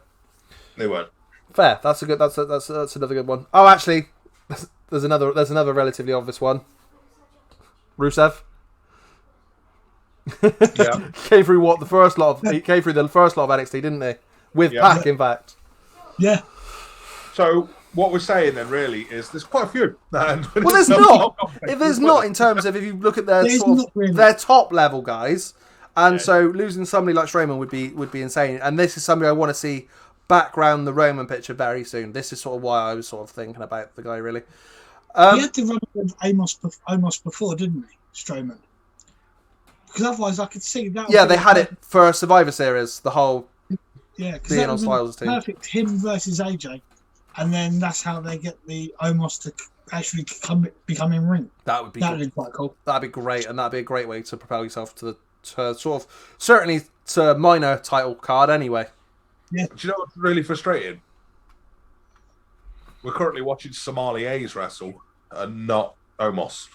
they weren't. Fair. That's another good one. Oh, actually, there's another relatively obvious one. Rusev. Yeah. Came through the first lot of NXT, didn't they? With Pac, in fact. Yeah. So what we're saying then really is there's quite a few. Well, there's not. If there's not in terms of if you look at their their top level guys, and so losing somebody like Strowman would be insane. And this is somebody I want to see background the Roman picture very soon. This is sort of why I was sort of thinking about the guy really. He had to run with Amos before, didn't he, Strowman? Because otherwise, I could see that. Yeah, they had it for Survivor Series. The whole because being on Styles' team. Perfect, him versus AJ, and then that's how they get the Omos to actually become in ring. That'd be quite cool. That'd be great, and that'd be a great way to propel yourself to sort of certainly to minor title card anyway. Yeah. Do you know what's really frustrating? We're currently watching Somali A's wrestle and not Omos.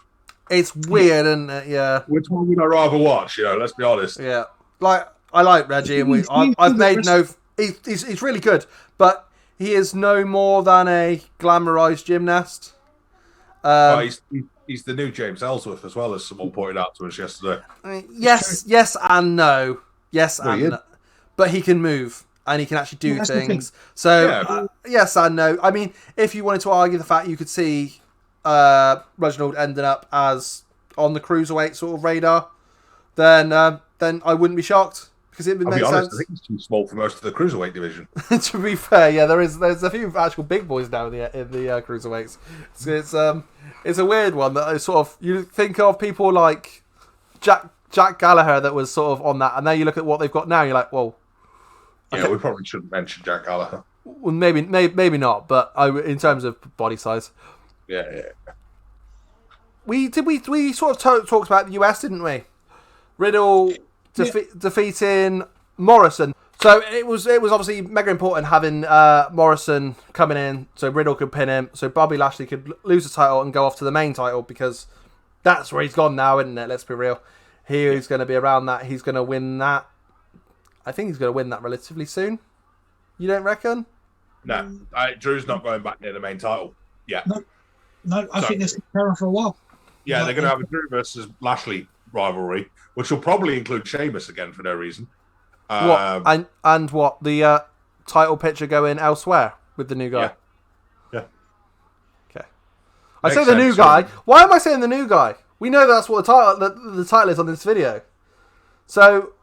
It's weird, isn't it? Yeah. Which one would I rather watch? Let's be honest. Yeah. I like Reggie, and I've made no. He's really good, but he is no more than a glamorized gymnast. He's the new James Ellsworth as well, as someone pointed out to us yesterday. I mean, yes and no. Yes and no. But he can move. And he can actually do things. So, yes and no. I mean, if you wanted to argue the fact you could see Reginald ending up as on the cruiserweight sort of radar, then I wouldn't be shocked because it would make sense. I think he's too small for most of the cruiserweight division. To be fair, yeah, there's a few actual big boys now in the cruiserweights. So it's a weird one that I sort of you think of people like Jack Gallagher that was sort of on that, and then you look at what they've got now, and you're like, whoa. Yeah, we probably shouldn't mention Jack Gallagher. Well, maybe not, but in terms of body size. Yeah. We sort of talked about the US, didn't we? Riddle defeating Morrison. So it was obviously mega important having Morrison coming in so Riddle could pin him, so Bobby Lashley could lose the title and go off to the main title because that's where he's gone now, isn't it? Let's be real. He's going to be around that. He's going to win that. I think he's going to win that relatively soon. You don't reckon? No. Drew's not going back near the main title. Yeah. No, I think this is going for a while. Yeah, they're going to have a Drew versus Lashley rivalry, which will probably include Sheamus again for no reason. What? And what? The title picture going elsewhere with the new guy? Yeah. Okay. I say the new guy. Why am I saying the new guy? We know that's what the title is on this video. So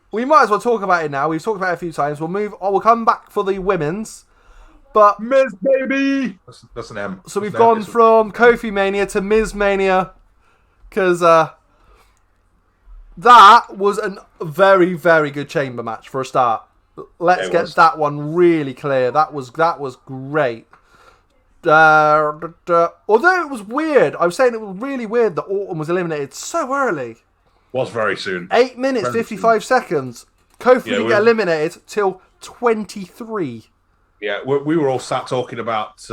we might as well talk about it now. We've talked about it a few times. We'll come back for the women's. But Miz baby. That's an M. So we've gone from Kofi Mania to Miz Mania because that was a very, very good chamber match for a start. Let's get that one really clear. That was great. Although it was weird, I was saying it was really weird that Orton was eliminated so early. Was very soon. 8 minutes, 55 seconds. Kofi didn't get eliminated till 23. Yeah, we were all sat talking about.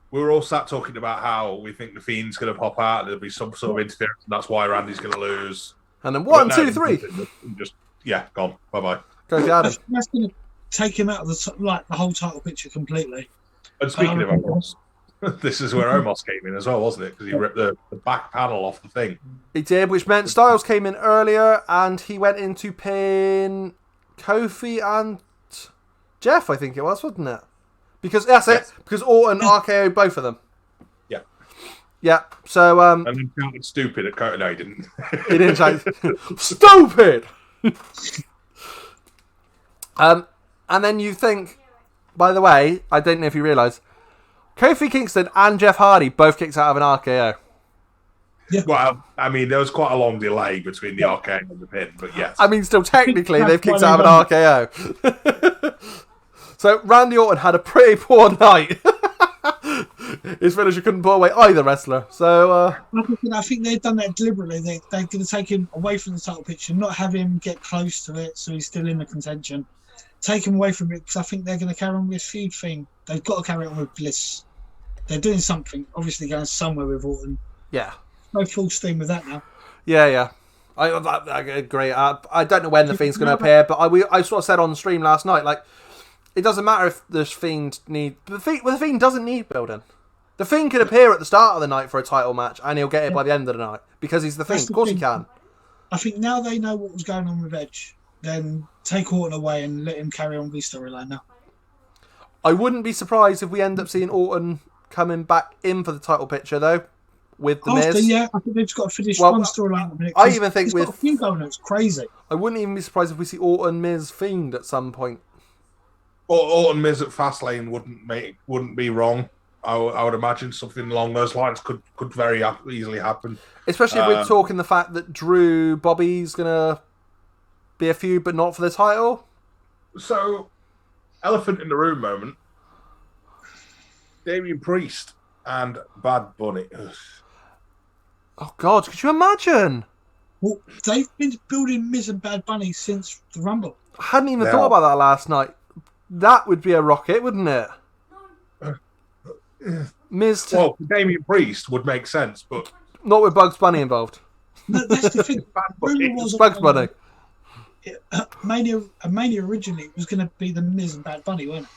We were all sat talking about how we think the Fiend's going to pop out. There'll be some sort of interference, and that's why Randy's going to lose. And then 1, 2, 3. Just gone. Bye bye. That's going to take him out of the whole title picture completely. And speaking of Omos, this is where Omos came in as well, wasn't it? Because he ripped the back panel off the thing. He did, which meant Styles came in earlier, and he went in to pin Kofi and Jeff, I think it was, wasn't it? Because that's it. Because Orton RKO'd both of them. Yeah. Yeah. So and then shouted stupid at Kofi. No, he didn't. He didn't shout stupid. And then you think, by the way, I don't know if you realise, Kofi Kingston and Jeff Hardy both kicked out of an RKO. Yeah. Well, I mean, there was quite a long delay between the RKO and the pin, but yes. I mean, still technically, they've kicked out of an RKO. So Randy Orton had a pretty poor night. His finisher couldn't put away either wrestler. So I think they've done that deliberately. They're going to take him away from the title picture, not have him get close to it, so he's still in the contention. Take him away from it because I think they're going to carry on with this feud thing. They've got to carry on with Bliss. They're doing something, obviously going somewhere with Orton. Yeah. No full steam with that now. Yeah. I agree. I don't know when the Fiend's going to appear, but I sort of said on the stream last night, like, it doesn't matter if the Fiend the Fiend doesn't need building. The Fiend could appear at the start of the night for a title match, and he'll get it by the end of the night because he's the Fiend. Of course he can. I think now they know what was going on with Edge, then take Orton away and let him carry on with his storyline now. I wouldn't be surprised if we end up seeing Orton coming back in for the title picture though, with the Miz. Yeah, I think they've just got to finish one storyline. I even think with a few going, it's crazy. I wouldn't even be surprised if we see Orton, Miz, Fiend at some point. Or Orton Miz at Fastlane wouldn't be wrong. I would imagine something along those lines could very easily happen. Especially if we're talking the fact that Drew Bobby's gonna be a feud, but not for the title. So, elephant in the room moment. Damian Priest and Bad Bunny. Ugh. Oh God, could you imagine? Well, they've been building Miz and Bad Bunny since the Rumble. I hadn't even thought about that last night. That would be a rocket, wouldn't it? Miz well, Damian Priest would make sense, but not with Bugs Bunny involved. No, that's the thing. Bugs Bunny. Mania originally was going to be the Miz and Bad Bunny, wasn't it?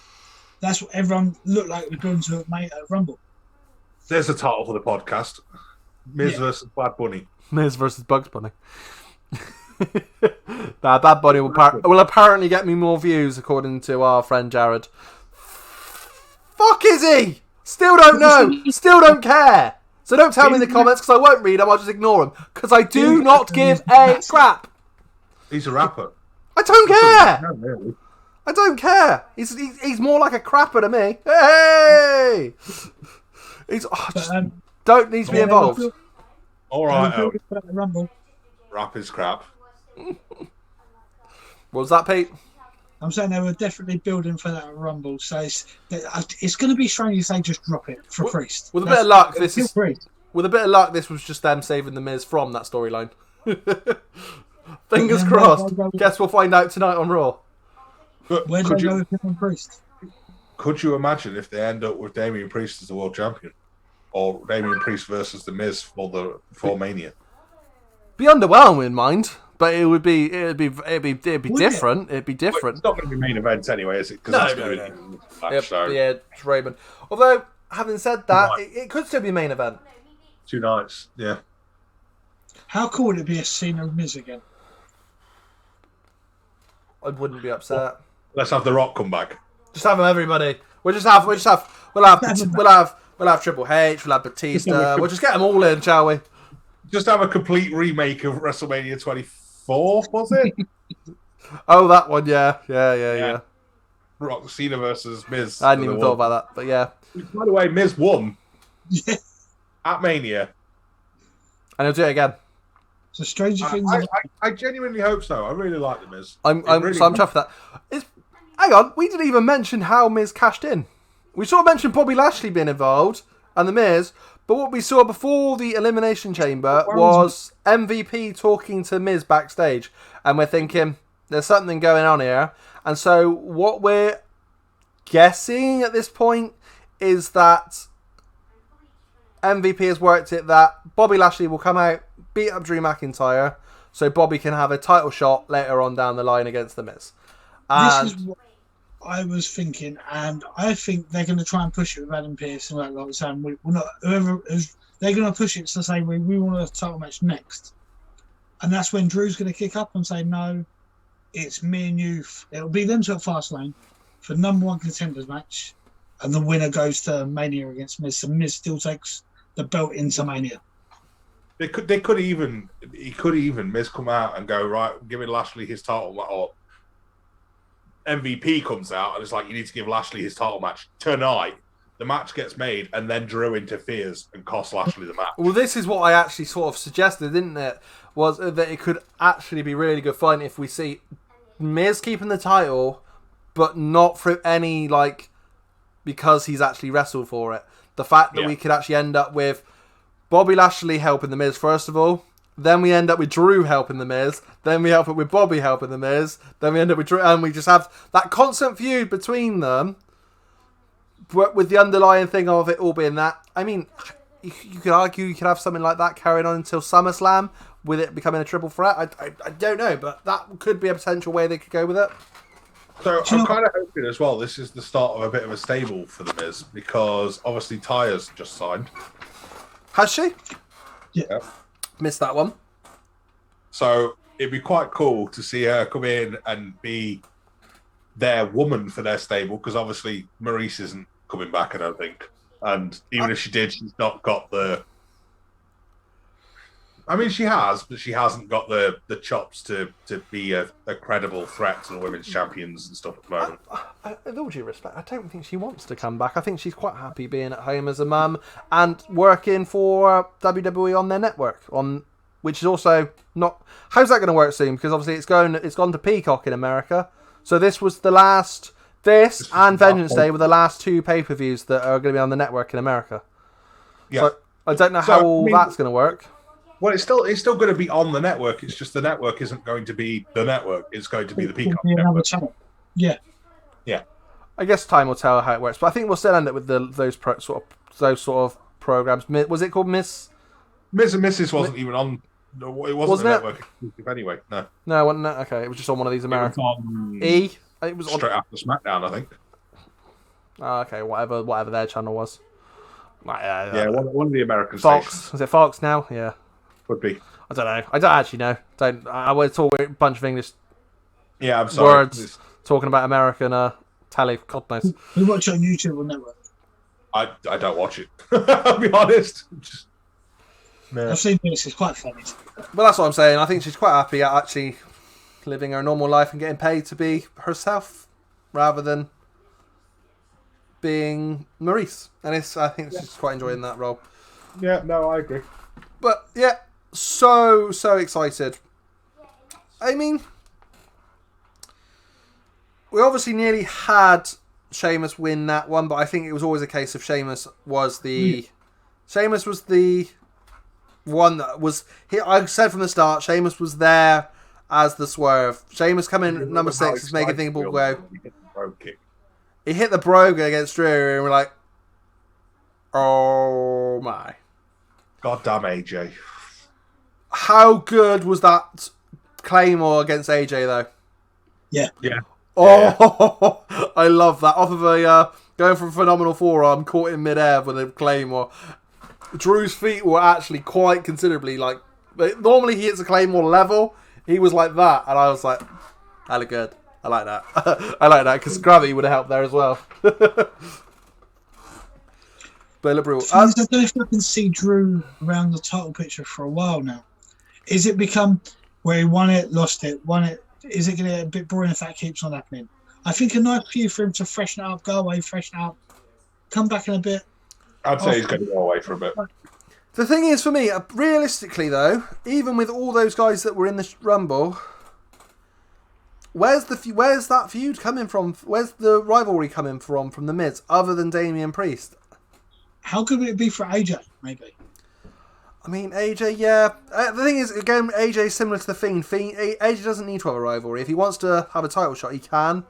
That's what everyone looked like it was going to Rumble. There's a title for the podcast. Miz versus Bad Bunny. Miz versus Bugs Bunny. Bad Bunny will apparently get me more views, according to our friend Jared. Fuck is he? Still don't know. Still don't care. So don't tell me in the comments because I won't read them. I'll just ignore them because I do not give a crap. He's a rapper. I don't care. No, really. I don't care. He's more like a crapper to me. Hey. Don't need to be involved. All right. Rumble. Rap is crap. What was that, Pete? I'm saying they were definitely building for that Rumble, so it's going to be strange if they just drop it for Priest. With a bit of luck, this was just them saving the Miz from that storyline. Fingers crossed. Guess we'll find out tonight on Raw. But where do they go with him and Priest? Could you imagine if they end up with Damian Priest as the world champion, or Damian Priest versus the Miz for Mania? Be underwhelming, mind. But it'd be different. It'd be different. It's not going to be main event anyway, is it? No. Yeah, it's Raymond. Although, having said that, it could still be main event. 2 nights, yeah. How cool would it be a Cena and Miz again? I wouldn't be upset. Let's have The Rock come back. Just have them, everybody. We'll have Triple H. We'll have Batista. We'll just get them all in, shall we? Just have a complete remake of WrestleMania 24, was it? Oh, that one, yeah. Rock Cena versus Miz. I hadn't even thought about that, but yeah. By the way, Miz won at Mania. And he'll do it again. So Stranger Things. I genuinely hope so. I really like the Miz. I'm chuffed for that. Hang on, we didn't even mention how Miz cashed in. We sort of mentioned Bobby Lashley being involved and the Miz, but what we saw before the Elimination Chamber was MVP talking to Miz backstage, and we're thinking there's something going on here. And so what we're guessing at this point is that MVP has worked it that Bobby Lashley will come out, beat up Drew McIntyre, so Bobby can have a title shot later on down the line against the Miz. This is what I was thinking, and I think they're going to try and push it with Adam Pearce and like I was saying, they're going to push it to say we want a title match next, and that's when Drew's going to kick up and say no, it's me and you. It'll be them to at Fastlane for #1 contenders match, and the winner goes to Mania against Miz. So Miz still takes the belt into Mania. He could even Miz come out and go, right, giving Lashley his title, or MVP comes out and it's like, you need to give Lashley his title match tonight. The match gets made and then Drew interferes and costs Lashley the match. Well, this is what I actually sort of suggested, didn't it? Was that it could actually be really good fun if we see Miz keeping the title, but not through any, because he's actually wrestled for it. The fact that we could actually end up with Bobby Lashley helping The Miz, first of all. Then we end up with Drew helping The Miz. Then we help it with Bobby helping The Miz. Then we end up with Drew. And we just have that constant feud between them. But with the underlying thing of it all being that. I mean, you could argue you could have something like that carrying on until SummerSlam. With it becoming a triple threat. I don't know. But that could be a potential way they could go with it. So I'm kind of hoping as well, this is the start of a bit of a stable for The Miz. Because obviously Taya's just signed. Has she? Yeah. Missed that one. So it'd be quite cool to see her come in and be their woman for their stable, because obviously Maurice isn't coming back, I don't think. And even if she did, she's not got the... I mean, she has, but she hasn't got the chops to be a credible threat to the women's champions and stuff at the moment. With all due respect, I don't think she wants to come back. I think she's quite happy being at home as a mum and working for WWE on their network, which is also not... How's that going to work soon? Because obviously it's gone to Peacock in America. So this was the last... This and Vengeance Day were the last two pay-per-views that are going to be on the network in America. Yeah. So I don't know how that's going to work. Well, it's still going to be on the network. It's just the network isn't going to be the network. It's going to be the Peacock network. Channel. Yeah. Yeah. I guess time will tell how it works, but I think we'll still end up with those sort of programs. Was it called Miz? Miz and Mrs. wasn't even on. No, it wasn't a network exclusive anyway. No. No, it wasn't. Okay, it was just on one of these American. It was straight after SmackDown, I think. Oh, okay, whatever their channel was. One of the American Fox. stations. Was it Fox now? Yeah. Could be. I don't know. I don't actually know. I was talking a bunch of English I'm sorry. words talking about American telly. God knows. We watch it on YouTube or network. I don't watch it. I'll be honest. I've seen this. It's quite funny. Well, that's what I'm saying. I think she's quite happy at actually living her normal life and getting paid to be herself rather than being Maurice. And I think she's quite enjoying that role. Yeah, no, I agree. But yeah, so excited. I mean, we obviously nearly had Sheamus win that one, but I think it was always a case of Sheamus was the one that was... I said from the start, Sheamus was there as the swerve. Sheamus coming at number 6 is making people go... He hit the brogue against Drew, and we're like, oh my. God damn AJ. How good was that Claymore against AJ, though? Yeah. Oh, yeah. I love that. Off of a going from phenomenal forearm, caught in midair with a Claymore. Drew's feet were actually quite considerably like... Normally he hits a Claymore level. He was like that, and I was like, that looked good. I like that. I like that, because gravity would have helped there as well. But look brutal. I don't know if I can see Drew around the title picture for a while now. Is it become where he won it, lost it, won it? Is it going to get a bit boring if that keeps on happening? I think a nice few for him to freshen it up, go away, freshen up, come back in a bit. I'd say he's going to go away for a bit. The thing is, for me, realistically though, even with all those guys that were in the Rumble, where's that feud coming from? Where's the rivalry coming from The Miz, other than Damian Priest? How good would it be for AJ, maybe? I mean, AJ, yeah. The thing is, again, AJ is similar to The Fiend. AJ doesn't need to have a rivalry. If he wants to have a title shot, he can.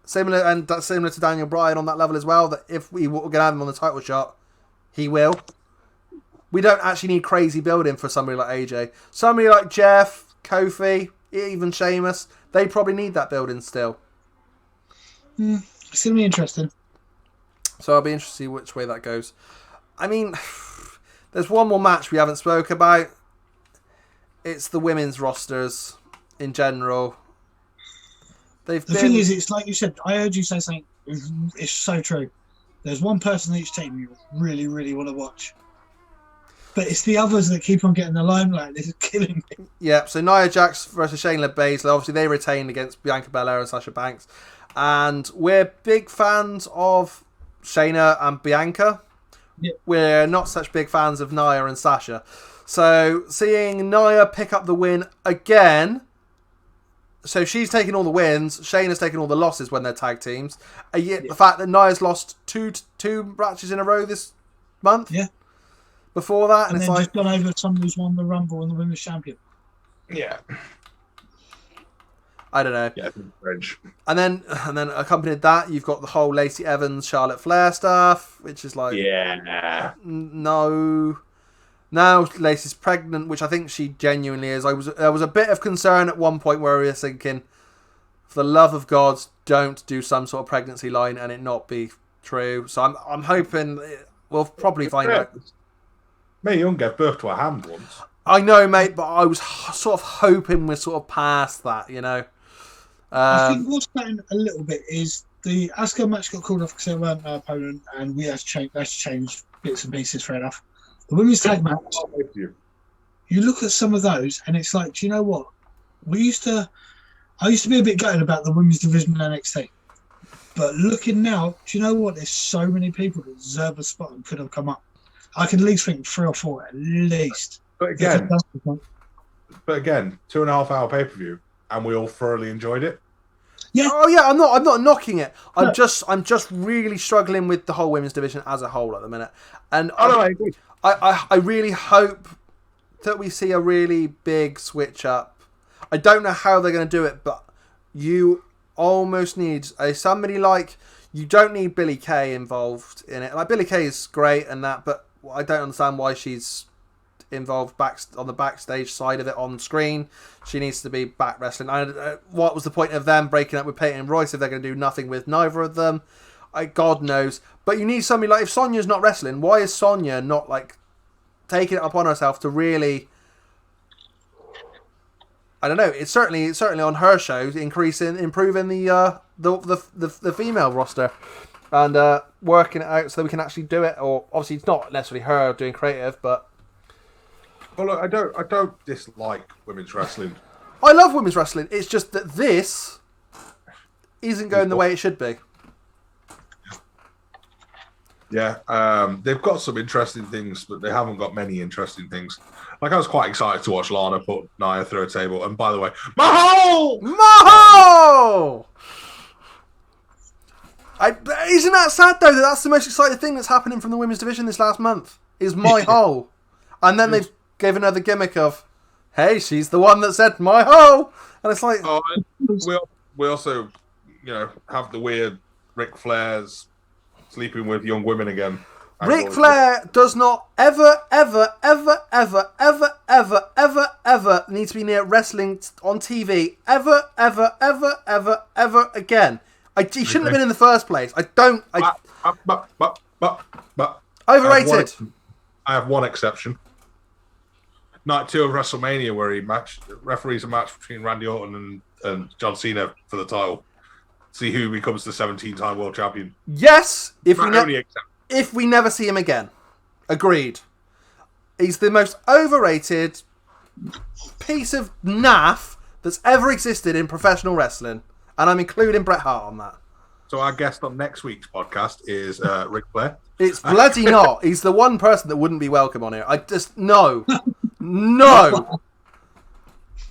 Similar to Daniel Bryan on that level as well, that if we're going to have him on the title shot, he will. We don't actually need crazy building for somebody like AJ. Somebody like Jeff, Kofi, even Sheamus, they probably need that building still. It's going to be interesting. So I'll be interested to see which way that goes. I mean, there's one more match we haven't spoke about. It's the women's rosters in general. The thing is, it's like you said, I heard you say something, it's so true. There's one person in each team you really, really want to watch. But it's the others that keep on getting the limelight. This is killing me. Yeah, so Nia Jax versus Shayna Baszler. Obviously, they retained against Bianca Belair and Sasha Banks. And we're big fans of Shayna and Bianca. Yeah. We're not such big fans of Nia and Sasha. So seeing Nia pick up the win again. So she's taking all the wins. Shayna's taking all the losses when they're tag teams. The fact that Nia's lost two matches in a row this month. Yeah. Before that, and it's then like just gone over someone who's won the Rumble and the Women's Champion. Yeah. I don't know. Yeah, French. And then accompanied that, you've got the whole Lacey Evans, Charlotte Flair stuff, which is like, no. Now Lacey's pregnant, which I think she genuinely is. There was a bit of concern at one point where we were thinking, for the love of God, don't do some sort of pregnancy line and it not be true. So I'm hoping we'll probably find out. Mae Young gave birth to a hand once. I know, mate, but I was sort of hoping we're sort of past that, you know. I think what's happened a little bit is the Asuka match got called off because they weren't her opponent, and we had to change bits and pieces. Fair enough. The women's tag match. You look at some of those, and it's like, do you know what? I used to be a bit gutted about the women's division in NXT, but looking now, do you know what? There's so many people that deserve a spot and could have come up. I can at least think 3 or 4 at least. But again, 2.5 hour pay-per-view, and we all thoroughly enjoyed it. Yeah. Oh yeah, I'm not knocking it. I'm just really struggling with the whole women's division as a whole at the minute. And I agree. I really hope that we see a really big switch up. I don't know how they're going to do it, but you almost need somebody like, you don't need Billie Kay involved in it. Like, Billie Kay is great and that, but I don't understand why she's involved on the backstage side of it on screen. She needs to be back wrestling. What was the point of them breaking up with Peyton and Royce if they're going to do nothing with neither of them? God knows. But you need somebody like, if Sonya's not wrestling, why is Sonya not like taking it upon herself to really, I don't know, it's certainly on her shows, improving the female roster and working it out so that we can actually do it. Or obviously it's not necessarily her doing creative, but look, I don't dislike women's wrestling. I love women's wrestling. It's just that this isn't going the way it should be. Yeah, they've got some interesting things, but they haven't got many interesting things. Like, I was quite excited to watch Lana put Nia through a table. And by the way, Maho! Isn't that sad, though, that that's the most exciting thing that's happening from the women's division this last month, is my hole. And then they've gave another gimmick of, hey, she's the one that said my hole. And it's like... Oh, we also, have the weird Ric Flair's sleeping with young women again. Ric Flair does not ever need to be near wrestling on TV ever again. He shouldn't have been in the first place. Overrated. I have one exception. Night 2 of WrestleMania, where he referees a match between Randy Orton and John Cena for the title. See who becomes the 17-time world champion. Yes, if we never see him again. Agreed. He's the most overrated piece of naff that's ever existed in professional wrestling. And I'm including Bret Hart on that. So our guest on next week's podcast is Ric Flair. It's bloody not. He's the one person that wouldn't be welcome on here. I just... No.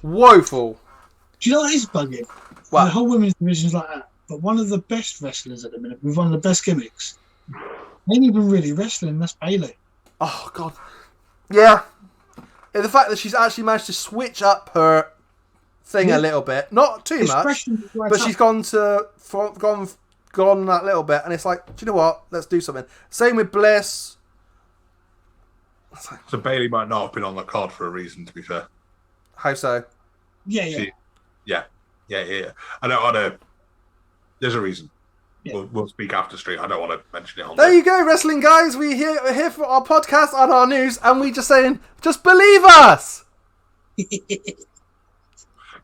Woeful. Do you know what is bugging? What? The whole women's division is like that. But one of the best wrestlers at the minute, with one of the best gimmicks, ain't even really wrestling, that's Bayley. Oh, God. Yeah. The fact that she's actually managed to switch up her thing a little bit. Not too much, but she's gone that little bit, and it's like, do you know what? Let's do something. Same with Bliss. So Bayley might not have been on the card for a reason, to be fair. How so? Yeah. I don't want to... There's a reason. Yeah. We'll speak after stream. I don't want to mention it on there. You go, wrestling guys. We're here for our podcast and our news, and we just saying, just believe us.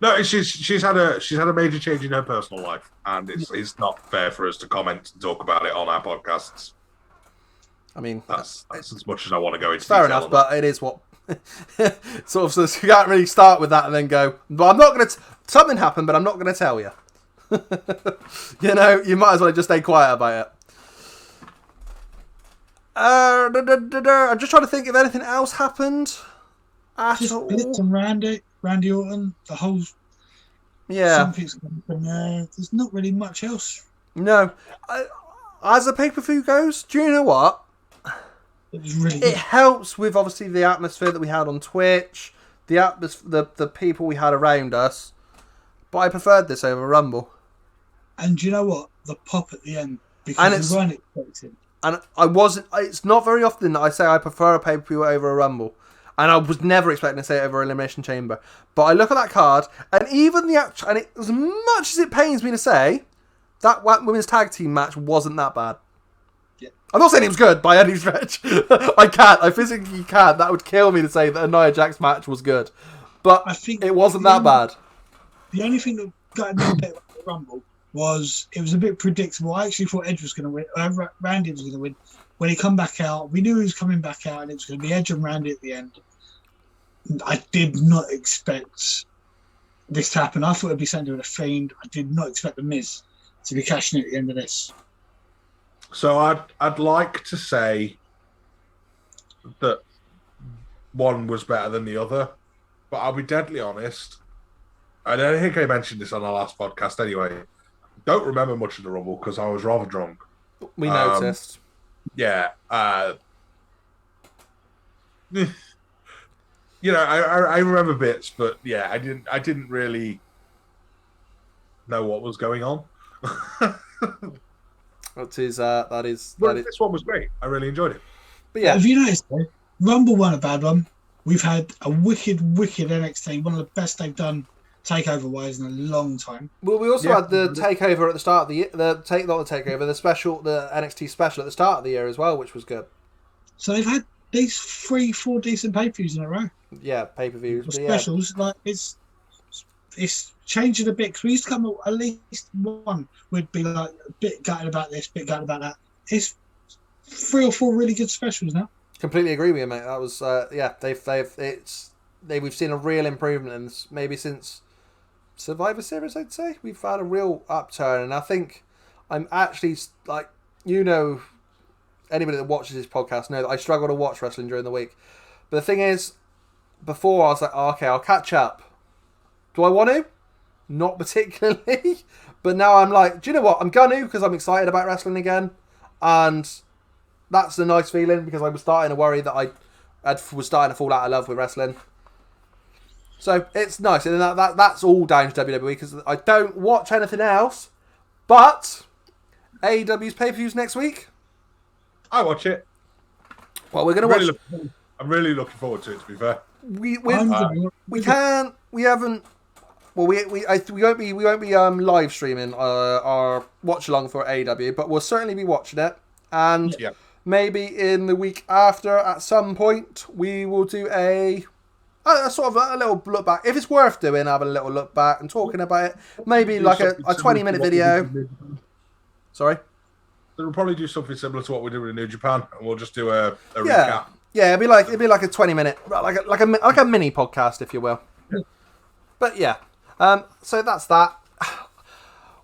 No, she's had a major change in her personal life, and it's not fair for us to comment and talk about it on our podcasts. I mean, that's as much as I want to go into. Fair enough, but it is what sort of. So you can't really start with that and then go. But I'm not going to. Something happened, but I'm not going to tell you. You might as well just stay quiet about it. I'm just trying to think if anything else happened at all. Just Randy Orton, the whole. Yeah. There's not really much else. No. As the pay-per-view goes, do you know what? It was really It good. helps with obviously the atmosphere that we had on Twitch, the people we had around us. But I preferred this over Rumble. And do you know what? The pop at the end, And because we weren't expecting. And I wasn't. It's not very often that I say I prefer a pay-per-view over a Rumble, and I was never expecting to say it over Elimination Chamber. But I look at that card, and even the actual, and as much as it pains me to say, that women's tag team match wasn't that bad. Yeah. I'm not saying it was good by any stretch. I can't. I physically can't. That would kill me to say that a Nia Jax match was good, but I think it wasn't that bad. The only thing that got me a bit about the Rumble was it was a bit predictable. I actually thought Edge was going to win. Randy was going to win. When he come back out, we knew he was coming back out, and it was going to be Edge and Randy at the end. I did not expect this to happen. I thought it'd be something with a Fiend. I did not expect the Miz to be cashing it at the end of this. So I'd like to say that one was better than the other, but I'll be deadly honest. I don't think I mentioned this on our last podcast anyway. Don't remember much of the Rumble because I was rather drunk. We noticed. Yeah. You know, I remember bits, but yeah, I didn't really know what was going on. This one was great. I really enjoyed it. But yeah, have you noticed though, Rumble wasn't a bad one. We've had a wicked NXT, one of the best they've done takeover wise in a long time. Well, we also had the takeover at the start of the year. The NXT special at the start of the year as well, which was good. So they've had these 3-4 decent pay-per-views in a row. Yeah, pay-per-views. Specials, like it's changing a bit. Because we used to come up, at least one would be like a bit gutted about this, bit gutted about that. It's 3 or 4 really good specials now. Completely agree with you, mate. That was we've seen a real improvement in this, maybe since Survivor Series. I'd say we've had a real upturn, and I think I'm actually like, anybody that watches this podcast know that I struggle to watch wrestling during the week. But the thing is, before I was like, oh, okay, I'll catch up. Do I want to? Not particularly. But now I'm like, do you know what? I'm going to, because I'm excited about wrestling again. And that's a nice feeling, because I was starting to worry that I was starting to fall out of love with wrestling. So it's nice. And that's all down to WWE, because I don't watch anything else. But AEW's pay-per-views next week. I watch it. Well, we're going to watch... I'm really looking forward to it, to be fair. We won't be live streaming our watch along for AEW, but we'll certainly be watching it. And maybe in the week after, at some point, we will do a sort of a little look back. If it's worth doing, have a little look back and talking about it. Maybe like a 20-minute video. Sorry? We'll probably do something similar to what we did with New Japan, and we'll just do a recap. Yeah, it'd be like a 20-minute, like a mini podcast, if you will. But yeah, so that's that.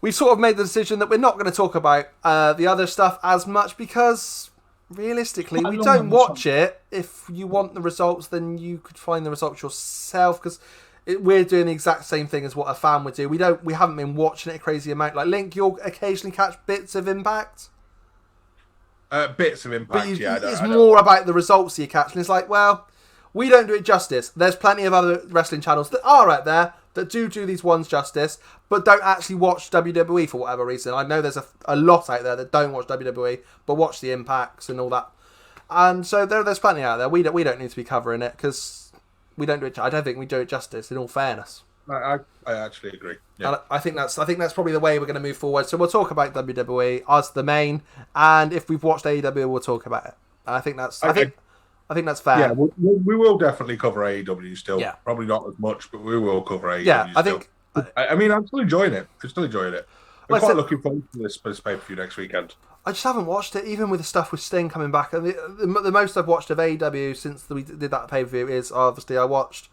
We've sort of made the decision that we're not going to talk about the other stuff as much, because realistically, we don't watch it. If you want the results, then you could find the results yourself, because we're doing the exact same thing as what a fan would do. We haven't been watching it a crazy amount. Like Link, you'll occasionally catch bits of Impact. Bits of Impact, it's more about the results you catch, and it's like, well, we don't do it justice. There's plenty of other wrestling channels that are out there that do these ones justice, but don't actually watch WWE for whatever reason. I know there's a lot out there that don't watch WWE, but watch the Impacts and all that. And so there's plenty out there. We don't need to be covering it, because we don't do it. I don't think we do it justice, in all fairness. I actually agree. Yeah. And I think that's probably the way we're going to move forward. So we'll talk about WWE as the main, and if we've watched AEW, we'll talk about it. And I think that's I think that's fair. Yeah, we will definitely cover AEW still. Yeah. Probably not as much, but we will cover AEW. Yeah, I still. think. I mean, I'm still enjoying it. I'm quite looking forward to this pay-per-view next weekend. I just haven't watched it, even with the stuff with Sting coming back. And the most I've watched of AEW since we did that pay-per-view is obviously I watched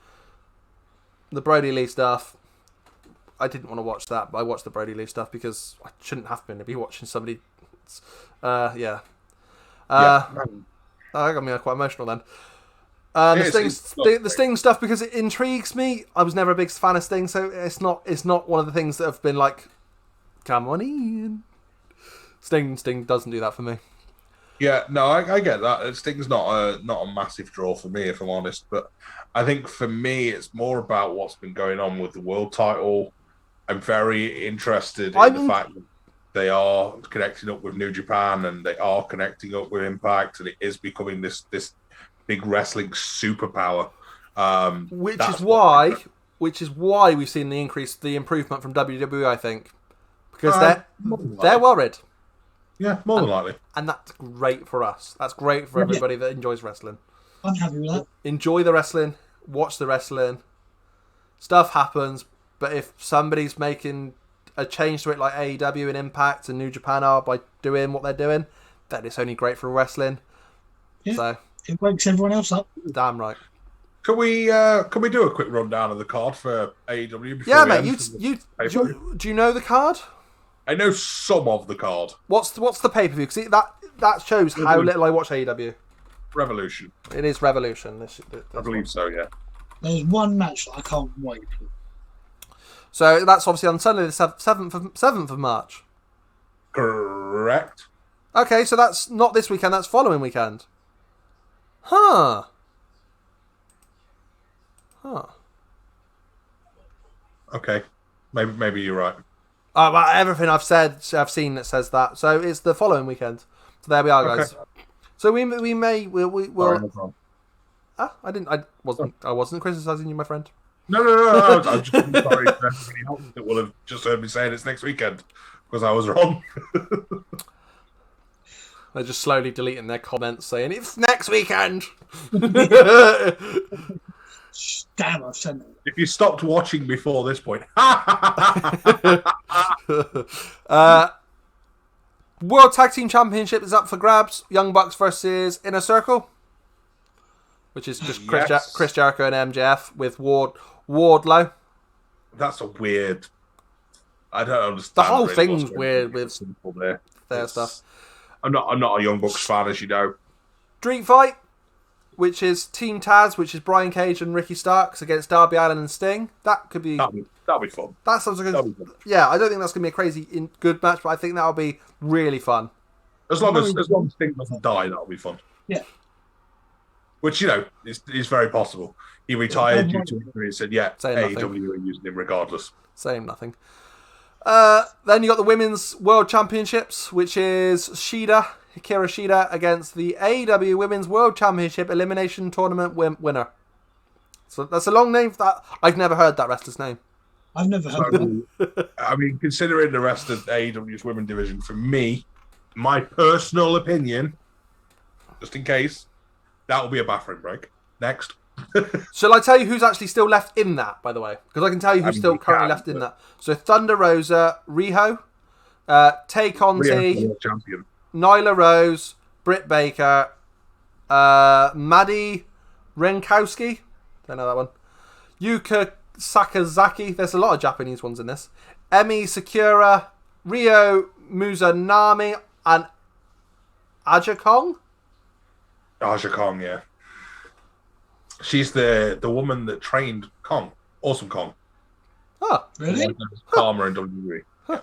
the Brody Lee stuff. I didn't want to watch that, but I watched the Brody Lee stuff because I shouldn't have been to be watching somebody. That got me quite emotional then. The Sting stuff, because it intrigues me. I was never a big fan of Sting, so it's not one of the things that have been like, come on in. Sting doesn't do that for me. Yeah, no, I get that. Sting's not a massive draw for me, if I'm honest. But I think for me, it's more about what's been going on with the world title. I'm very interested in the fact that they are connecting up with New Japan and they are connecting up with Impact, and it is becoming this big wrestling superpower. Which is why we've seen the improvement from WWE, I think, because they're worried. Yeah, more than likely. And that's great for us. That's great for everybody that enjoys wrestling. I'm happy with that. Enjoy the wrestling, watch the wrestling. Stuff happens, but if somebody's making a change to it like AEW and Impact and New Japan are by doing what they're doing, then it's only great for wrestling. Yeah, so it wakes everyone else up. Damn right. Can we do a quick rundown of the card for AEW? Yeah, mate. Do you know the card? I know some of the card. What's the pay per view? Because that shows how little I watch AEW. Revolution. It is Revolution. I believe so. Yeah. There's one match that I can't wait for. So that's obviously on Sunday the 7th of March. Correct. Okay, so that's not this weekend. That's following weekend. Huh. Okay. Maybe you're right. Well, everything I've seen that says that. So it's the following weekend. So there we are, guys. Okay. So we'll. I wasn't criticizing you, my friend. No. I'm just sorry to everybody else that will have just heard me saying it's next weekend because I was wrong. They're just slowly deleting their comments saying it's next weekend. Damn, I've sent it. If you stopped watching before this point. World Tag Team Championship is up for grabs. Young Bucks versus Inner Circle, which is just Chris Jericho and MJF with Wardlow. That's a weird. I don't understand. The whole thing's weird with their stuff. I'm not a Young Bucks fan, as you know. Street Fight, which is Team Taz, which is Brian Cage and Ricky Starks against Darby Allin and Sting. That could be. That'll be fun. That sounds like yeah. I don't think that's gonna be a crazy good match, but I think that'll be really fun. As long as Sting doesn't die, that'll be fun. Yeah. Which is very possible. He retired due to injury and said, "Yeah, AEW are using him regardless." Saying nothing. Then you got the Women's World Championships, which is Hikaru Shida against the AEW Women's World Championship Elimination Tournament winner. So that's a long name for that. I've never heard that wrestler's name. I've never heard that. I mean, considering the rest of AEW's women division, for me, my personal opinion, just in case, that will be a bathroom break. Next. Shall I tell you who's actually still left in that, by the way? Because I can tell you who's still currently left in that. So Thunder Rosa, Riho, Tay Conti, Nyla Rose, Britt Baker, Maddie Renkowski, don't know that one, Yuka Sakazaki, there's a lot of Japanese ones in this, Emi Sakura, Ryo Mizunami, and Aja Kong, yeah. She's the woman that trained Kong. Awesome Kong. Oh, really? Karma and WWE. Huh.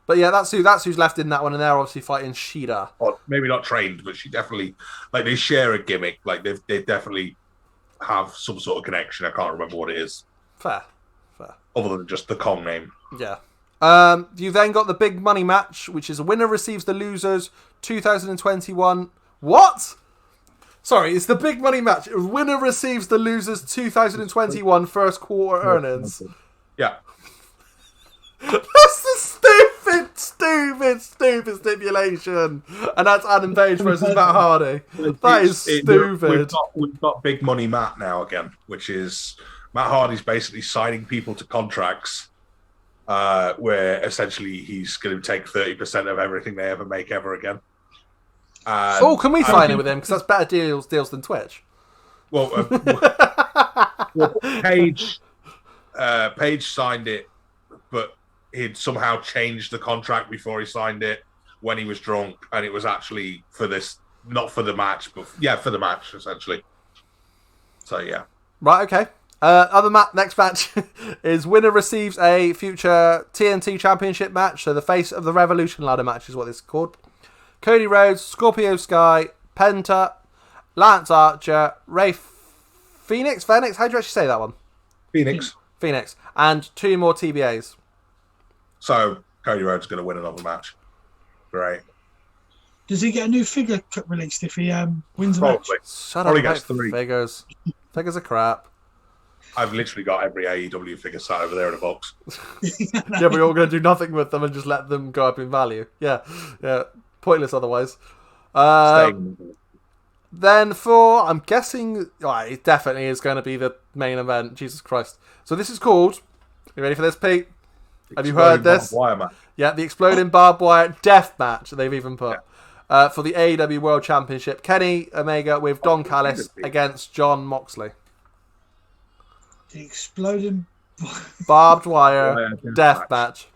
But yeah, that's who's left in that one, and they're obviously fighting Shida. Or maybe not trained, but she definitely they share a gimmick. Like they definitely have some sort of connection. I can't remember what it is. Fair. Other than just the Kong name. Yeah. You then got the big money match, which is a winner receives the losers 2021. What? Sorry, it's the big money match. Winner receives the losers 2021 first quarter earnings. Yeah. That's the stupid stipulation. And that's Adam Page versus Matt Hardy. That is stupid. We've got big money Matt now again, which is Matt Hardy's basically signing people to contracts where essentially he's going to take 30% of everything they ever make ever again. Can we sign in with him? Because that's better deals than Twitch. Well, Page signed it, but he'd somehow changed the contract before he signed it when he was drunk, and it was actually for this, not for the match, but for the match essentially. So yeah. Right. Okay. Next match is winner receives a future TNT Championship match. So the face of the Revolution ladder match is what this is called. Cody Rhodes, Scorpio Sky, Penta, Lance Archer, Ray Phoenix? How do you actually say that one? Phoenix. And 2 more TBAs. So, Cody Rhodes is going to win another match. Great. Does he get a new figure released if he wins a match? Shut Probably up gets about 3. figures. Figures are crap. I've literally got every AEW figure sat over there in a box. Yeah, we're all going to do nothing with them and just let them go up in value. Yeah. Pointless otherwise. Then I'm guessing, it definitely is going to be the main event. Jesus Christ. So this is called, you ready for this, Pete? Have you heard this? Yeah, the Exploding Barbed Wire Death Match, they've even put. For the AEW World Championship. Kenny Omega with Don Callis against Jon Moxley. The Exploding Barbed Wire Death Match.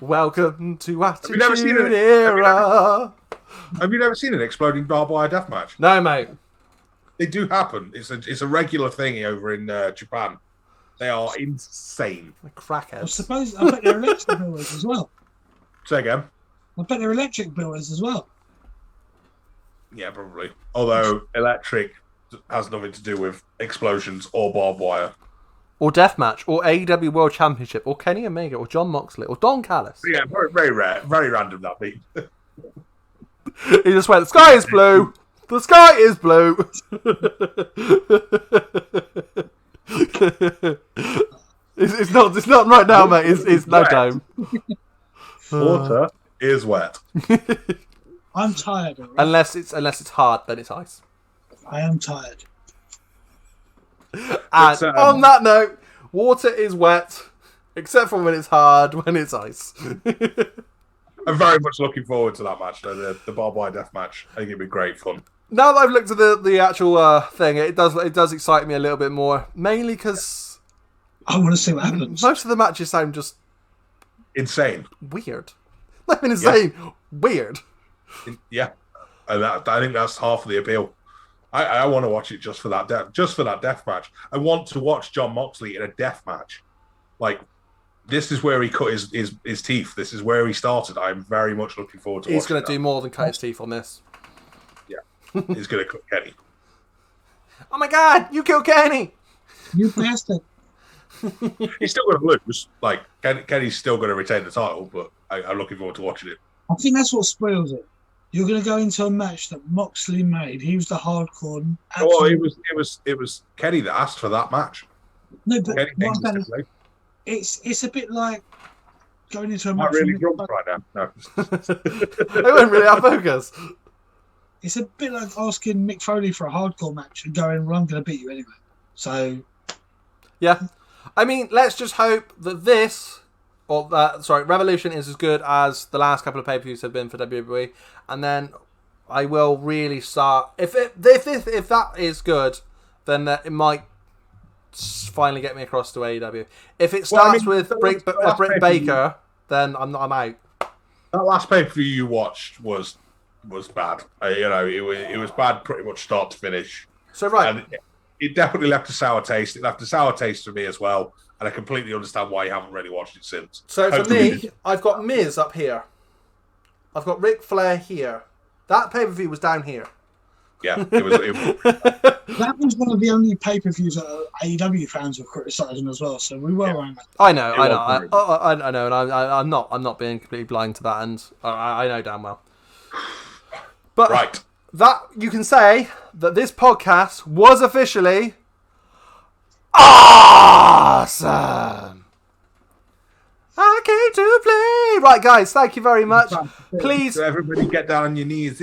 Welcome to Attitude Era. Have you never seen an Exploding Barbed Wire Death Match? No, mate. They do happen. It's a regular thing over in Japan. They are insane. Crackheads. I bet they're electric builders as well. Say again. I bet they're electric builders as well. Yeah, probably. Although electric has nothing to do with explosions or barbed wire. Or Deathmatch, or AEW World Championship, or Kenny Omega, or Jon Moxley, or Don Callis. Yeah, very, very rare. Very random, that beat. He just went, the sky is blue! The sky is blue! It's not right now, mate. It's no time. Water is wet. I'm tired. Right? Unless it's hard, then it's ice. I am tired. And on that note, water is wet, except for when it's hard, when it's ice. I'm very much looking forward to that match, though, the barbed wire death match. I think it'd be great fun. Now that I've looked at the actual thing, it does excite me a little bit more, mainly because I want to see what happens. Most of the matches sound just insane, weird. I mean, insane, weird. Yeah, and I think that's half of the appeal. I want to watch it just for that death match. I want to watch Jon Moxley in a death match. Like, this is where he cut his teeth. This is where he started. I'm very much looking forward to watching. He's going to do more than cut his teeth on this. Yeah, he's going to cut Kenny. Oh my God! You killed Kenny! You bastard! He's still going to lose. Like, Kenny's still going to retain the title, but I'm looking forward to watching it. I think that's what spoils it. You're going to go into a match that Moxley made. He was the hardcore. Well, it was Kenny that asked for that match. No, but it's a bit like going into a match. Not really drunk right now. No. They weren't really our focus. It's a bit like asking Mick Foley for a hardcore match and going, "Well, I'm going to beat you anyway." So, yeah, I mean, let's just hope that Revolution is as good as the last couple of pay-per-views have been for WWE, and then I will really start. If that is good, then it might finally get me across to AEW. If it starts with Britt Baker, then I'm out. That last pay-per-view you watched was bad. It was bad pretty much start to finish. So right. And it definitely left a sour taste. It left a sour taste for me as well. And I completely understand why you haven't really watched it since. So for me, I've got Miz up here. I've got Ric Flair here. That pay-per-view was down here. Yeah, it was. That was one of the only pay-per-views that AEW fans were criticising as well. So we were around that. I know, and I'm not being completely blind to that, and I know damn well. But right, that you can say that this podcast was officially awesome. I came to play. Right, guys, thank you very much. Please, so everybody, get down on your knees.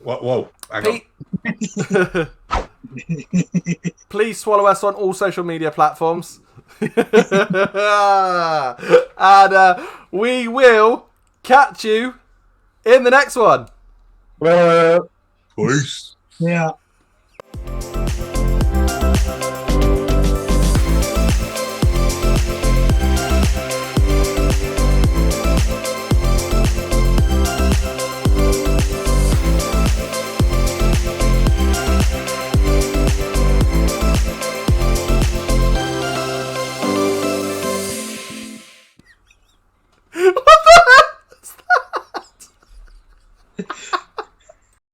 Whoa, hang on. Please follow us on all social media platforms, and we will catch you in the next one. Peace. Yeah.